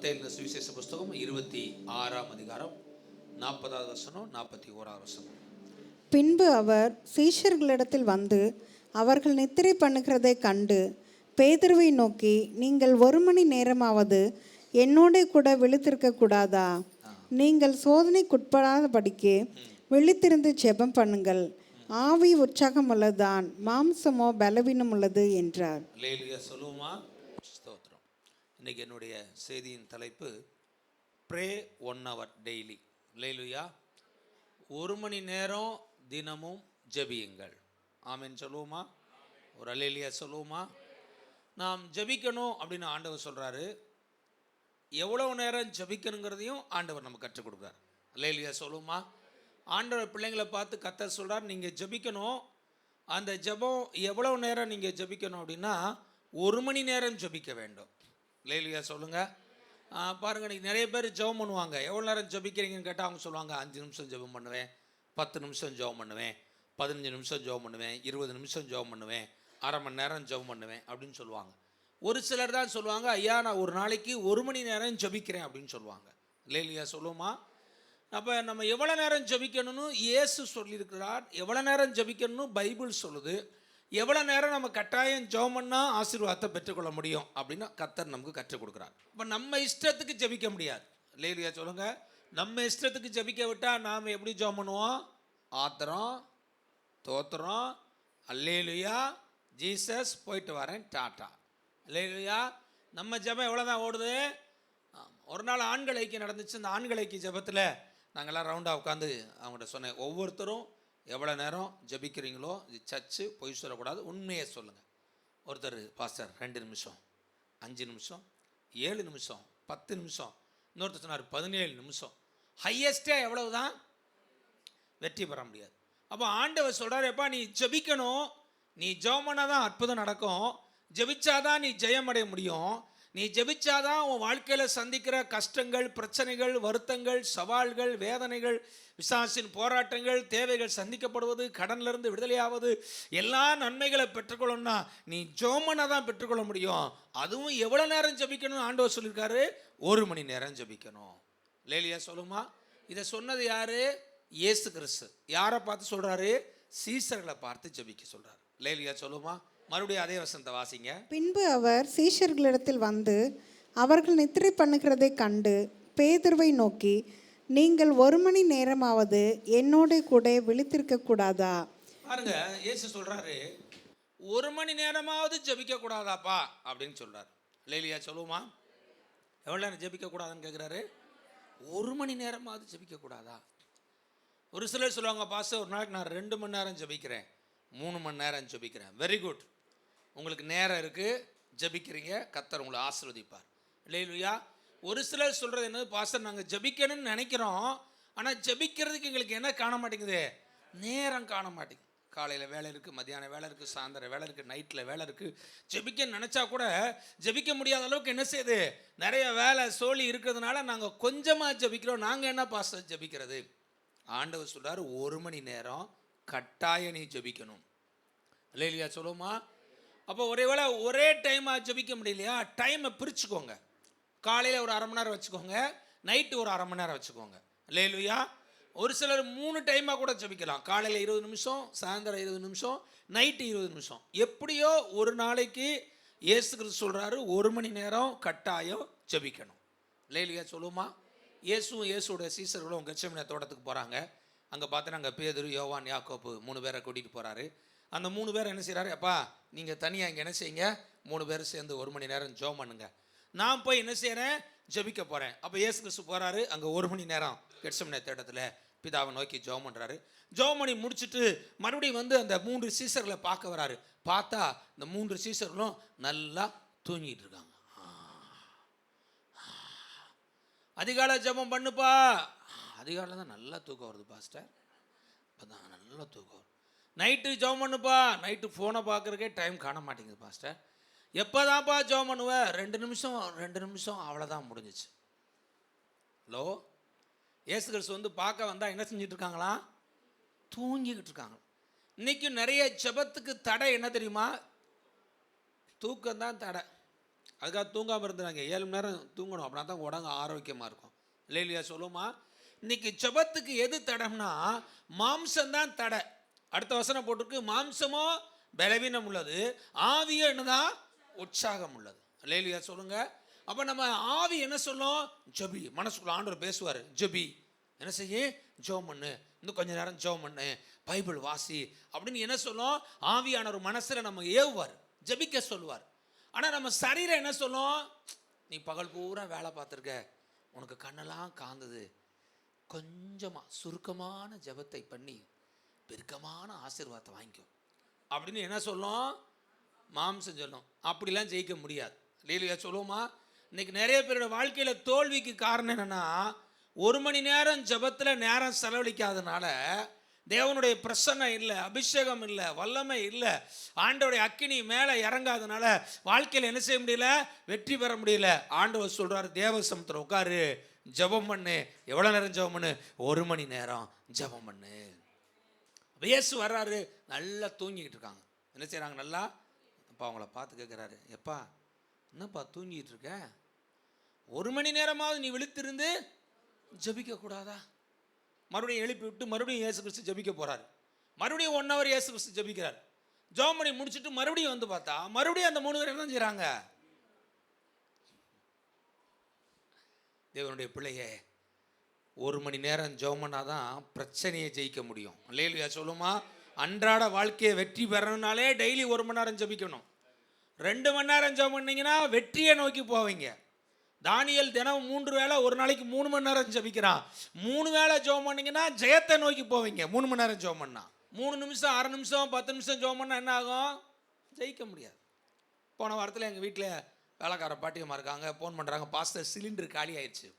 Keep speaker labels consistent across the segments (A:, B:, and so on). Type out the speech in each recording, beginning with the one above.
A: மத்தேயு சுவிசேஷ புஸ்தகம் 26ஆம் அதிகாரம் 40வது வசனம் 41வது வசனம்.
B: பின்பு அவர் சீஷர்களிடத்தில் வந்து அவர்கள் நித்திரை பண்ணுகிறதை கண்டு பேதுருவை நோக்கி, நீங்கள் 1 மணி நேரமாவது என்னோட கூட விழித்திருக்க கூடாதா? நீங்கள் சோதனைக்குட்படாதபடிக்கு விழித்திருந்து ஜெபம் பண்ணுங்கள். ஆவி உற்சாகம் உள்ளதான், மாம்சமோ பலவீனம் உள்ளது என்றார்.
A: அல்லேலூயா சொல்லுவோமா? ஸ்தோத்திரம். இன்னைக்கு என்னுடைய செய்தியின் தலைப்பு ப்ரே 1 hour டெய்லி. அல்லேலூயா. 1 மணி நேரம் தினமும் ஜெபியுங்கள். ஆமென் சொல்லுவோமா? ஒரு அல்லேலூயா சொல்லுவோமா? நாம் ஜெபிக்கணும் அப்படின்னு ஆண்டவர் சொல்கிறாரு. எவ்வளவு நேரம் ஜெபிக்கணுங்கிறதையும் ஆண்டவர் நம்ம கற்றுக் கொடுக்குறார். அல்லேலூயா சொல்லுவோமா? ஆண்டவர் பிள்ளைங்களை பார்த்து கர்த்தர் சொல்கிறார், நீங்கள் ஜெபிக்கணும். அந்த ஜெபம் எவ்வளவு நேரம் நீங்கள் ஜெபிக்கணும் அப்படின்னா 1 மணி நேரம் ஜெபிக்க வேண்டும். அல்லேலூயா சொல்லுங்கள். பாருங்கள், இன்றைக்கி நிறைய பேர் ஜெபம் பண்ணுவாங்க. எவ்வளோ நேரம் ஜெபிக்கிறீங்கன்னு கேட்டால் அவங்க சொல்லுவாங்க, 5 நிமிஷம் ஜெபம் பண்ணுவேன், 10 நிமிஷம் ஜெபம் பண்ணுவேன், 15 நிமிஷம் ஜெபம் பண்ணுவேன், 20 நிமிஷம் ஜெபம் பண்ணுவேன், அரை மணி நேரம் ஜெபம் பண்ணுவேன் அப்படின்னு சொல்லுவாங்க. ஒரு சிலர் தான் சொல்லுவாங்க, ஐயா நான் ஒரு நாளைக்கு 1 மணி நேரம் ஜெபிக்கிறேன் அப்படின்னு சொல்லுவாங்க. அல்லேலூயா சொல்லுவோமா? அப்போ நம்ம எவ்வளோ நேரம் ஜெபிக்கணும்னு இயேசு சொல்லியிருக்கிறார். எவ்வளோ நேரம் ஜெபிக்கணும்னு பைபிள் சொல்லுது. எவ்வளோ நேரம் நம்ம கட்டாயம் ஜெபம் பண்ணால் ஆசீர்வாதத்தை பெற்றுக்கொள்ள முடியும் அப்படின்னு கர்த்தர் நமக்கு கற்றுக் கொடுக்குறார். இப்போ நம்ம இஷ்டத்துக்கு ஜெபிக்க முடியாது. அல்லேலூயா சொல்லுங்கள். நம்ம இஷ்டத்துக்கு ஜெபிக்க விட்டால் நாம் எப்படி ஜெபம் பண்ணுவோம்? ஆத்திரம், தோத்திரம், அல்லேலூயா, ஜீசஸ், போயிட்டு வரேன், டாட்டா. அல்லேலூயா. நம்ம ஜெபம் எவ்வளோ தான் ஓடுது? ஒரு நாள் ஆண்கள் ஐக்கியம் நடந்துச்சு. அந்த ஆண்கள் ஐக்கிய ஜெபத்தில் நாங்கள்லாம் ரவுண்டாக உட்காந்து அவங்கள்ட்ட சொன்னேன், ஒவ்வொருத்தரும் எவ்வளோ நேரம் ஜெபிக்கிறீங்களோ, இது சர்ச்சு பொய் சொல்லக்கூடாது, உண்மையை சொல்லுங்கள். ஒருத்தர் பாஸ்டர் 2 நிமிஷம், 5 நிமிஷம், 7 நிமிஷம், 10 நிமிஷம், இன்னொருத்தர் சொன்னார் 17 நிமிஷம். ஹையஸ்டே எவ்வளவு தான்? வெற்றி பெற முடியாது. அப்போ ஆண்டவர் சொல்கிறார், எப்பா நீ ஜெபிக்கணும், நீ ஜெபம் பண்ணால் தான் அற்புதம் நடக்கும், ஜெபிச்சாதான் நீ ஜெயம் அடைய முடியும், நீ ஜெபிச்சாதான் உன் வாழ்க்கையில் சந்திக்கிற கஷ்டங்கள், பிரச்சனைகள், வருத்தங்கள், சவால்கள், வேதனைகள், விசாசின் போராட்டங்கள், தேவைகள் சந்திக்கப்படுவது, கடனிலிருந்து விடுதலையாவது, எல்லா நன்மைகளை பெற்றுக்கொள்ளணும்னா நீ ஜெபம்னா தான் பெற்றுக்கொள்ள முடியும். அதுவும் எவ்வளோ நேரம் ஜெபிக்கணும்னு ஆண்டவர் சொல்லியிருக்காரு? 1 மணி நேரம் ஜெபிக்கணும். அல்லேலூயா சொல்லுமா? இதை சொன்னது யாரு? இயேசு கிறிஸ்து. யாரை பார்த்து சொல்கிறாரு? சீசர்களை பார்த்து ஜெபிக்க சொல்கிறார். அல்லேலூயா சொல்லுமா? மறுபடியும் அதே வசனத்தை வாசிங்க.
B: பின்பு அவர் சீஷர்களிடத்தில் வந்து அவர்கள் நித்திரை பண்ணுகிறதை கண்டு பேதுருவை நோக்கி, நீங்கள் 1 மணி நேரமாவது என்னோட கூட விழித்திருக்க கூடாதா?
A: பாருங்க, இயேசு சொல்றாரு, 1 மணி நேரமாவது ஜெபிக்க கூடாதாப்பா அப்படின்னு சொல்றாரு. அல்லேலூயா சொல்லுவோமா? எவ்வளோ நேரம் ஜெபிக்க கூடாதுன்னு கேட்குறாரு? 1 மணி நேரமாவது ஜெபிக்க கூடாதா? ஒரு சிலர் சொல்லுவாங்க, பாஸ்டர் ஒரு நாளைக்கு நான் 2 மணி நேரம் ஜெபிக்கிறேன், 3 மணி நேரம் ஜெபிக்கிறேன். வெரி குட், உங்களுக்கு நேரம் இருக்குது, ஜெபிக்கிறீங்க, கர்த்தர் உங்களை ஆசீர்வதிப்பார். அல்லேலூயா. ஒரு சிலர் சொல்கிறது என்னது, பாஸ்டர் நாங்கள் ஜெபிக்கணும்னு நினைக்கிறோம், ஆனால் ஜெபிக்கிறதுக்கு எங்களுக்கு என்ன காண மாட்டேங்குது? நேரம் காண மாட்டேங்குது. காலையில் வேலை இருக்குது, மத்தியானம் வேலை இருக்குது, சாயந்தரம் வேலை இருக்குது, நைட்டில் வேலை இருக்குது. ஜெபிக்க நினச்சா கூட ஜெபிக்க முடியாத அளவுக்கு என்ன செய்யுது? நிறைய வேலை சோழி இருக்கிறதுனால நாங்கள் கொஞ்சமாக ஜெபிக்கிறோம். நாங்கள் என்ன பாஸ்டர் ஜெபிக்கிறது? ஆண்டவர் சொல்கிறார், 1 மணி நேரம் கட்டாயம் நீ ஜெபிக்கணும். அல்லேலூயா சொல்லுவோமா? அப்போ ஒரே டைமாக ஜெபிக்க முடியலையா? டைமை பிரிச்சுக்கோங்க. காலையில் ஒரு அரை மணி நேரம் வச்சுக்கோங்க, நைட்டு ஒரு அரை மணி நேரம் வச்சுக்கோங்க. அல்லேலூயா. ஒரு சிலர் 3 டைமாக கூட ஜெபிக்கலாம். காலையில் 20 நிமிஷம், சாயந்தரம் 20 நிமிஷம், நைட்டு 20 நிமிஷம். எப்படியோ ஒரு நாளைக்கு இயேசு கிறிஸ்து சொல்கிறாரு, 1 மணி நேரம் கட்டாயம் ஜெபிக்கணும். அல்லேலூயா சொல்லுவோமா? இயேசுடைய சீசர்களும் கெத்செமனே தோட்டத்துக்கு போகிறாங்க. அங்கே பார்த்தோன்னா அங்கே பேதுரு, யோவான், யாக்கோப்பு 3 பேரை கூட்டிகிட்டு போகிறாரு. அந்த 3 பேர் என்ன செய்கிறாரு? அப்பா நீங்கள் தனியாக இங்கே என்ன செய்யுங்க, 3 பேர் சேர்ந்து 1 மணி நேரம் ஜெபம் பண்ணுங்க, நான் போய் என்ன செய்கிறேன்? ஜெபிக்க போகிறேன். அப்போ இயேசு கிறிஸ்து போகிறாரு, அங்கே 1 மணி நேரம் கெத்செமனே தோட்டத்தில் பிதாவை நோக்கி ஜெபம் பண்ணுறாரு. ஜெபம் பண்ணி முடிச்சுட்டு மறுபடியும் வந்து அந்த 3 சீசர்களை பார்க்க வராரு. பார்த்தா இந்த 3 சீசர்களும் நல்லா தூங்கிட்டு இருக்காங்க. அதிகாலை ஜெபம் பண்ணுப்பா. அதிகாலை தான் நல்லா தூக்கம் வருது பாஸ்டர், இப்போ தான் நல்லா தூக்கம் வரும். நைட்டு ஜெபம் பண்ணுப்பா. நைட்டு ஃபோனை பார்க்குறக்கே டைம் காண மாட்டேங்குது பாஸ்டர். எப்போ தான்ப்பா ஜெபம் பண்ணுவேன்? 2 நிமிஷம் அவ்வளோதான், முடிஞ்சிச்சு. ஹலோ, இயேசு கிறிஸ்து வந்து பார்க்க வந்தால் என்ன செஞ்சுட்டு இருக்காங்களா? தூங்கிக்கிட்டு இருக்காங்க. இன்றைக்கும் நிறைய ஜெபத்துக்கு தடை என்ன தெரியுமா? தூக்கம் தான் தடை. அதுக்காக தூங்காமல் இருந்துறாங்க. 7 மணி நேரம் தூங்கணும், அப்படின்னா தான் உடம்பு ஆரோக்கியமாக இருக்கும். இல்லையா சொல்லுமா? இன்னைக்கு ஜெபத்துக்கு எது தடைன்னா மாம்சம்தான் தடை. அடுத்த வசனம் போட்டிருக்கு, மாம்சமோ பலவீனம் உள்ளது, ஆவியோ என்னதான் உற்சாகம் உள்ளது. இல்லையா சொல்லுங்க. அப்போ நம்ம ஆவி என்ன சொல்லும்? ஜெபி. மனசுக்குள்ள ஆண்டவர் பேசுவார், ஜெபி. என்ன செய்ய? ஜெபம் பண்ணு, இன்னும் கொஞ்ச நேரம் ஜெபம் பண்ணு, பைபிள் வாசி அப்படின்னு என்ன சொல்லும்? ஆவியான ஒரு மனசில் நம்ம ஏவுவார், ஜெபிக்க சொல்லுவார். ஆனால் நம்ம சரீரம் என்ன சொல்லும்? நீ பகல் பூரா வேலை பார்த்துருக்க, உனக்கு கண்ணெல்லாம் காந்தது, கொஞ்சமாக சுருக்கமான ஜெபத்தை பண்ணி பெருக்கமான ஆசீர்வாதத்தை வாங்கிக்கும் அப்படின்னு என்ன சொல்லும்? மாம்சம் சொல்லும். அப்படிலாம் ஜெயிக்க முடியாது. இல்லையா சொல்லுவோமா? இன்னைக்கு நிறைய பேரோட வாழ்க்கையில் தோல்விக்கு காரணம் என்னென்னா, 1 மணி நேரம் ஜெபத்தில் நேரம் செலவழிக்காதனால தேவனுடைய பிரசன்னம் இல்லை, அபிஷேகம் இல்லை, வல்லமை இல்லை, ஆண்டவருடைய அக்கினி மேலே இறங்காதனால வாழ்க்கையில் என்ன செய்ய முடியல? வெற்றி பெற முடியல. ஆண்டவர் சொல்கிறார், தேவ சமூகத்தில் உட்காரு, ஜெபம் பண்ணு. எவ்வளோ நேரம் ஜெபம் பண்ணு? 1 மணி நேரம் ஜெபம் பண்ணு. இயேசு வர்றாரு, நல்லா தூங்கிக்கிட்டு இருக்காங்க. என்ன செய்கிறாங்க? நல்லா. அப்பா அவங்கள பார்த்து கேட்குறாரு, எப்பா என்னப்பா தூங்கிட்டு இருக்க? 1 மணி நேரமாவது நீ விழித்திருந்து ஜெபிக்க கூடாதா? மறுபடியும் எழுப்பி விட்டு மறுபடியும் இயேசு கிறிஸ்து ஜெபிக்க போறாரு. மறுபடியும் 1 hour இயேசு கிறிஸ்து ஜெபிக்கிறார். ஜெபம் பண்ணி முடிச்சுட்டு மறுபடியும் வந்து பார்த்தா மறுபடியும் அந்த 3 பேர் என்ன செய்றாங்க? தேவனுடைய பிள்ளையே, 1 மணி நேரம் ஜெபம் பண்ணாதான் பிரச்சனையை ஜெயிக்க முடியும். அல்லேலூயா சொல்லுமா? அன்றாட வாழ்க்கையை வெற்றி பெறணும்னாலே டெய்லி 1 மணி நேரம் ஜெபிக்கணும். 2 மணி நேரம் ஜெபம் பண்ணீங்கன்னா வெற்றியை நோக்கி போவீங்க. தானியேல் தினம் 3 வேளை ஒரு நாளைக்கு 3 மணி நேரம் ஜெபிக்கிறான். 3 வேளை ஜெபம் பண்ணீங்கன்னா ஜெயத்தை நோக்கி போவீங்க. 3 மணி நேரம் ஜெபம் பண்ணா 3 நிமிஷம் 6 நிமிஷம் 10 நிமிஷம் ஜெபம் பண்ணால் என்ன ஆகும்? ஜெயிக்க முடியாது. போன வாரத்தில் எங்கள் வீட்டில் வேலைக்கார பாட்டியம்மா இருக்காங்க, ஃபோன் பண்ணுறாங்க, பாஸ்டர் சிலிண்டர் காலி ஆயிடுச்சு.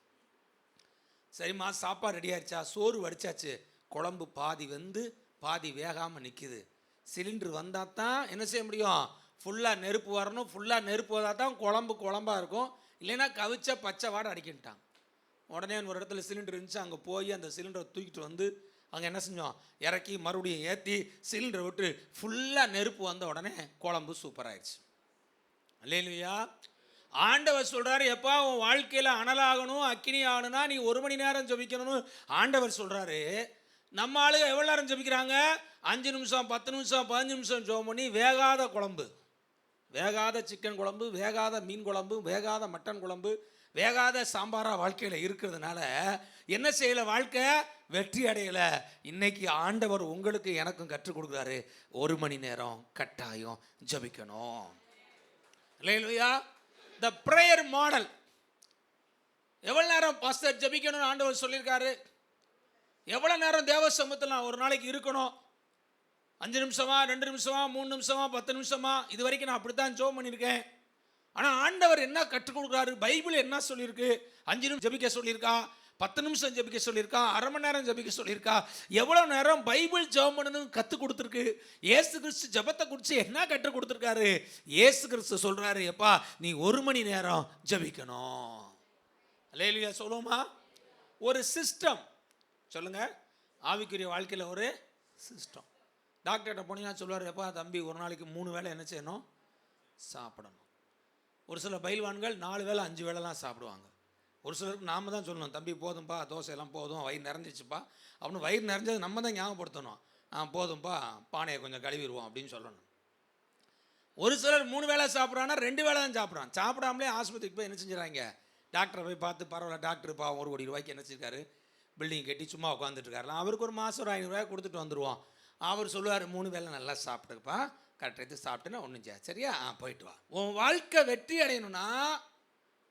A: சரிம்மா, சாப்பாடு ரெடி ஆயிடுச்சா? சோறு வடிச்சாச்சு, குழம்பு பாதி வந்து பாதி வேகாமல் நிற்கிது. சிலிண்டர் வந்தால் தான் என்ன செய்ய முடியும்? ஃபுல்லாக நெருப்பு வரணும். ஃபுல்லாக நெருப்பு வந்தால் தான் குழம்பு குழம்பாக இருக்கும், இல்லைன்னா கவிச்சா பச்சை வாடை அடிக்கிட்டாங்க. உடனே ஒரு இடத்துல சிலிண்டர் இருந்துச்சு, அங்கே போய் அந்த சிலிண்டரை தூக்கிட்டு வந்து அங்கே என்ன செஞ்சோம்? இறக்கி மறுபடியும் ஏற்றி சிலிண்டரை விட்டு ஃபுல்லாக நெருப்பு வந்த உடனே குழம்பு சூப்பராகிடுச்சு. அல்லேலூயா. ஆண்டவர் சொல்கிறாரு, எப்பா உன் வாழ்க்கையில் அனலாகணும், அக்கினி ஆகணும்னா நீ 1 மணி நேரம் ஜெபிக்கணும்னு ஆண்டவர் சொல்கிறாரு. நம்ம ஆளுங்க எவ்வளோ நேரம் ஜெபிக்கிறாங்க? 5 நிமிஷம் 10 நிமிஷம் 15 நிமிஷம் ஜெபம் பண்ணி வேகாத குழம்பு, வேகாத சிக்கன் குழம்பு, வேகாத மீன் குழம்பு, வேகாத மட்டன் குழம்பு, வேகாத சாம்பாராக வாழ்க்கையில் இருக்கிறதுனால என்ன செய்யலை? வாழ்க்கை வெற்றி அடையலை. இன்னைக்கு ஆண்டவர் உங்களுக்கு எனக்கும் கற்றுக் கொடுக்குறாரு, 1 மணி நேரம் கட்டாயம் ஜெபிக்கணும். அல்லேலூயா. The prayer model. எவ்வளோ நேரம் பாஸ்டர் ஜெபிக்கணும்னு ஆண்டவர் சொல்லியிருக்காரு? எவ்வளோ நேரம் தேவ சமூகத்தில் நான் ஒரு நாளைக்கு இருக்கணும்? 5 நிமிஷமா, 2 நிமிஷமா, 3 நிமிஷமா, 10 நிமிஷமா? இது வரைக்கும் நான் அப்படி தான் ஜெபம் பண்ணியிருக்கேன். ஆனால் ஆண்டவர் என்ன கற்றுக் கொடுக்குறாரு? பைபிள் என்ன சொல்லியிருக்கு? 5 நிமிஷம் ஜெபிக்க சொல்லியிருக்கா, 10 நிமிஷம் ஜெபிக்க சொல்லியிருக்கா, அரை மணி நேரம் ஜெபிக்க சொல்லியிருக்கா? எவ்வளோ நேரம் பைபிள் ஜெபம் பண்ணணும்னு கற்றுக் கொடுத்துருக்கு? இயேசு கிறிஸ்து ஜெபத்தை குறித்து என்ன கற்றுக் கொடுத்துருக்காரு? இயேசு கிறிஸ்து சொல்கிறாரு, எப்பா நீ 1 மணி நேரம் ஜெபிக்கணும். அல்லேலூயா சொல்லுமா? ஒரு சிஸ்டம் சொல்லுங்க. ஆவிக்குரிய வாழ்க்கையில் ஒரு சிஸ்டம். டாக்டர்கிட்ட போனீங்கன்னா சொல்லுவார், எப்பா தம்பி ஒரு நாளைக்கு 3 வேளை என்ன செய்யணும்? சாப்பிடணும். ஒரு சில பயில்வான்கள் 4 வேளை 5 வேளைலாம் சாப்பிடுவாங்க. ஒரு சிலருக்கு நாம் தான் சொல்லணும், தம்பி போதும்பா, தோசையெல்லாம் போதும், வயிறு நிறைஞ்சிச்சுப்பா அப்படின்னு. வயிறு நிறைஞ்சது நம்ம தான் ஞாபகப்படுத்தணும். போதும்பா, பானையை கொஞ்சம் கழுவிடுவோம் அப்படின்னு சொல்லணும். ஒரு சிலர் 3 வேளை சாப்பிட்றான்னா 2 வேளை தான் சாப்பிட்றான். சாப்பிடாமலே ஆஸ்பத்திரிக்கு போய் என்ன செஞ்சுறாங்க? டாக்டரை போய் பார்த்து, பரவாயில்ல டாக்டர் பாவம் 1 கோடி ரூபாய்க்கு என்ன செஞ்சிருக்காரு? பில்டிங் கட்டி சும்மா உட்காந்துட்டு இருக்காருலாம். அவருக்கு ஒரு மாதம் ஒரு 500 ரூபாய் கொடுத்துட்டு வந்துடுவோம். அவர் சொல்லுவார், 3 வேளை நல்லா சாப்பிட்டுப்பா, கரெக்டாக சாப்பிட்டேன்னா ஒன்றும் சரியா போயிட்டு வா. உன் வாழ்க்கை வெற்றி அடையணும்னா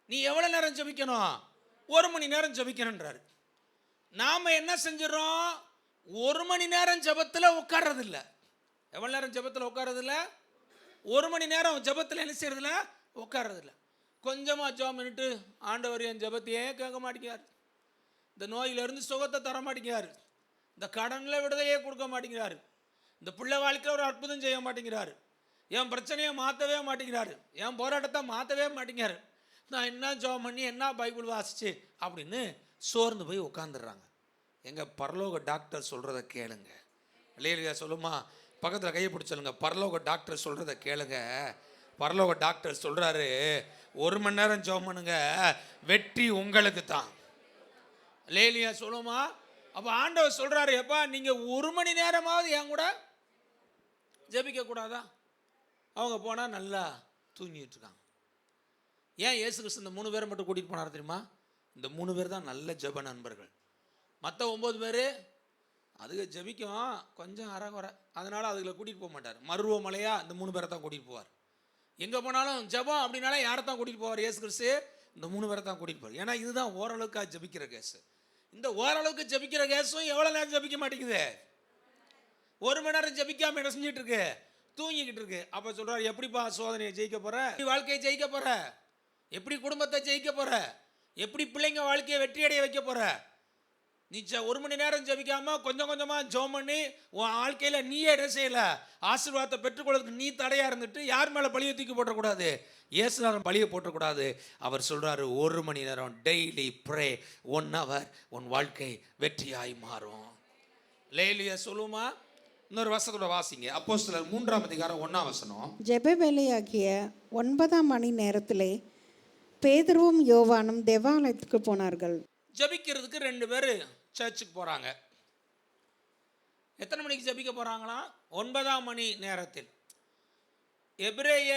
A: நீ எவ்வளோ நேரம் ஜெபிக்கணும்? 1 மணி நேரம் ஜெபிக்கணுன்றாரு. நாம் என்ன செஞ்சிடறோம்? 1 மணி நேரம் ஜெபத்தில் உட்கார்றதில்ல. எவ்வளோ நேரம் ஜெபத்தில் உட்கார்றதில்ல? 1 மணி நேரம் ஜெபத்தில் என்ன செய்யறதில்ல? உட்கார்றதில்ல. கொஞ்சமாக ஜெபம் பண்ணிட்டு, ஆண்டவர் என் ஜெபத்தையே கேட்க மாட்டேங்கிறார், இந்த நோயிலிருந்து சுகத்தை தர மாட்டேங்கிறார், இந்த கடனில் விடுதலையே கொடுக்க மாட்டேங்கிறாரு, இந்த பிள்ளை வாழ்க்கையில் ஒரு அற்புதம் செய்ய மாட்டேங்கிறாரு, என் பிரச்சனையை மாற்றவே மாட்டேங்கிறாரு, என் போராட்டத்தை மாற்றவே மாட்டேங்கிறாரு, நான் என்ன ஜெபம் பண்ணி என்ன பைபிள் வாசிச்சு அப்படின்னு சோர்ந்து போய் உட்காந்துடுறாங்க. எங்கள் பரலோக டாக்டர் சொல்கிறத கேளுங்க. இல்லையா சொல்லுமா? பக்கத்தில் கையை பிடிச்சலுங்க. பரலோக டாக்டர் சொல்கிறத கேளுங்க. பரலோக டாக்டர் சொல்கிறாரு, 1 மணி நேரம் ஜெபம் பண்ணுங்க, வெற்றி உங்களுக்கு தான். லேலியா சொல்லுமா? அப்போ ஆண்டவர் சொல்றாரு, எப்பா நீங்க 1 மணி நேரமாவது என் கூட ஜெபிக்க கூடாதா? அவங்க போனா நல்லா தூங்கிட்டு இருக்காங்க. ஏன் இயேசு கிறிஸ்து இந்த 3 பேரை மட்டும் கூட்டிட்டு போனார் தெரியுமா? இந்த 3 பேர் தான் நல்ல ஜெப நண்பர்கள். மற்ற 9 பேர் அதுக்கு ஜெபிக்கும் கொஞ்சம் அறகுறை, அதனால அதுகளை கூட்டிகிட்டு போக மாட்டார். மருவ மலையா இந்த 3 பேரை தான் கூட்டிகிட்டு போவார். எங்கே போனாலும் ஜெபம் அப்படின்னாலே யாரை தான் கூட்டிகிட்டு போவார் இயேசு கிறிஸ்து? இந்த 3 பேரை தான் கூட்டிகிட்டு போவார். ஏன்னா இதுதான் ஓரளவுக்கு ஜெபிக்கிற கேஸு. இந்த ஓரளவுக்கு ஜெபிக்கிற கேஸும் எவ்வளோ நேரம் ஜெபிக்க மாட்டேங்குது. 1 மணி நேரம் ஜெபிக்காமல் என்ன செஞ்சுட்டு இருக்கு? தூங்கிக்கிட்டு இருக்கு. அப்போ சொல்கிறார், எப்படிப்பா சோதனையை ஜெயிக்க போகிற? எப்படி வாழ்க்கையை ஜெயிக்க போகிற? எப்படி குடும்பத்தை ஜெயிக்க போகிற? எப்படி பிள்ளைங்க வாழ்க்கையை வெற்றி அடைய வைக்க போகிற? நீ 1 மணி நேரம் ஜெபிக்காமல் கொஞ்சம் கொஞ்சமாக ஜெபம் பண்ணி உன் வாழ்க்கையில் நீயே என்ன செய்யல ஆசீர்வாதத்தை பெற்றுக்கொள்றதுக்கு நீ தடையாக இருந்துட்டு யார் மேலே பழியை தூக்கி போட்டக்கூடாது? இயேசுநாதன் பழியை போட்டக்கூடாது. அவர் சொல்கிறாரு, 1 மணி நேரம் டெய்லி ப்ரே 1 hour உன் வாழ்க்கை வெற்றியாய் மாறும். லேலியா சொல்லுமா? இன்னொரு வசனத்தோட வாசிங்க. அப்போஸ்தலர் 3ஆம் அதிகாரம் 1ஆம் வசனம்.
B: ஜெப வேலையாகிய 9ஆம் மணி நேரத்திலே பேதுருவும் யோவானும் தேவாலயத்துக்கு போனார்கள்.
A: ஜபிக்கிறதுக்கு 2 பேர் சர்ச்சுக்கு போகிறாங்க. எத்தனை மணிக்கு ஜபிக்க போகிறாங்களா? 9ஆம் மணி நேரத்தில். எபிரேய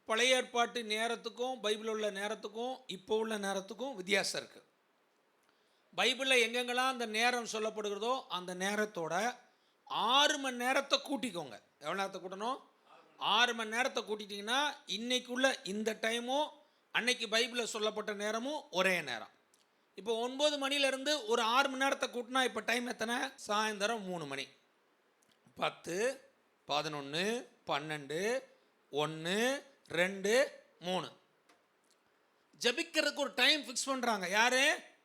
A: பழைய ஏற்பாட்டு நேரத்துக்கும் பைபிள் உள்ள நேரத்துக்கும் இப்போ உள்ள நேரத்துக்கும் வித்தியாசம் இருக்குது. பைபிளில் எங்கெங்கெல்லாம் அந்த நேரம் சொல்லப்படுகிறதோ அந்த நேரத்தோட 6 மணி நேரத்தை கூட்டிக்கோங்க. எவ்வளோ நேரத்தை கூட்டணும்? 6 மணி நேரத்தை கூட்டிட்டிங்கன்னா இன்னைக்குள்ள இந்த டைமும் அன்னைக்கு பைபிளில் சொல்லப்பட்ட நேரமும் ஒரே நேரம். இப்போ 9 மணிலேருந்து ஒரு 6 மணி நேரத்தை கூட்டினா இப்போ டைம் எத்தனை? சாயந்தரம் 3 மணி, 10, 11, 12, 1, 2, 3. ஜபிக்கிறதுக்கு ஒரு டைம் ஃபிக்ஸ் பண்ணுறாங்க. யார்?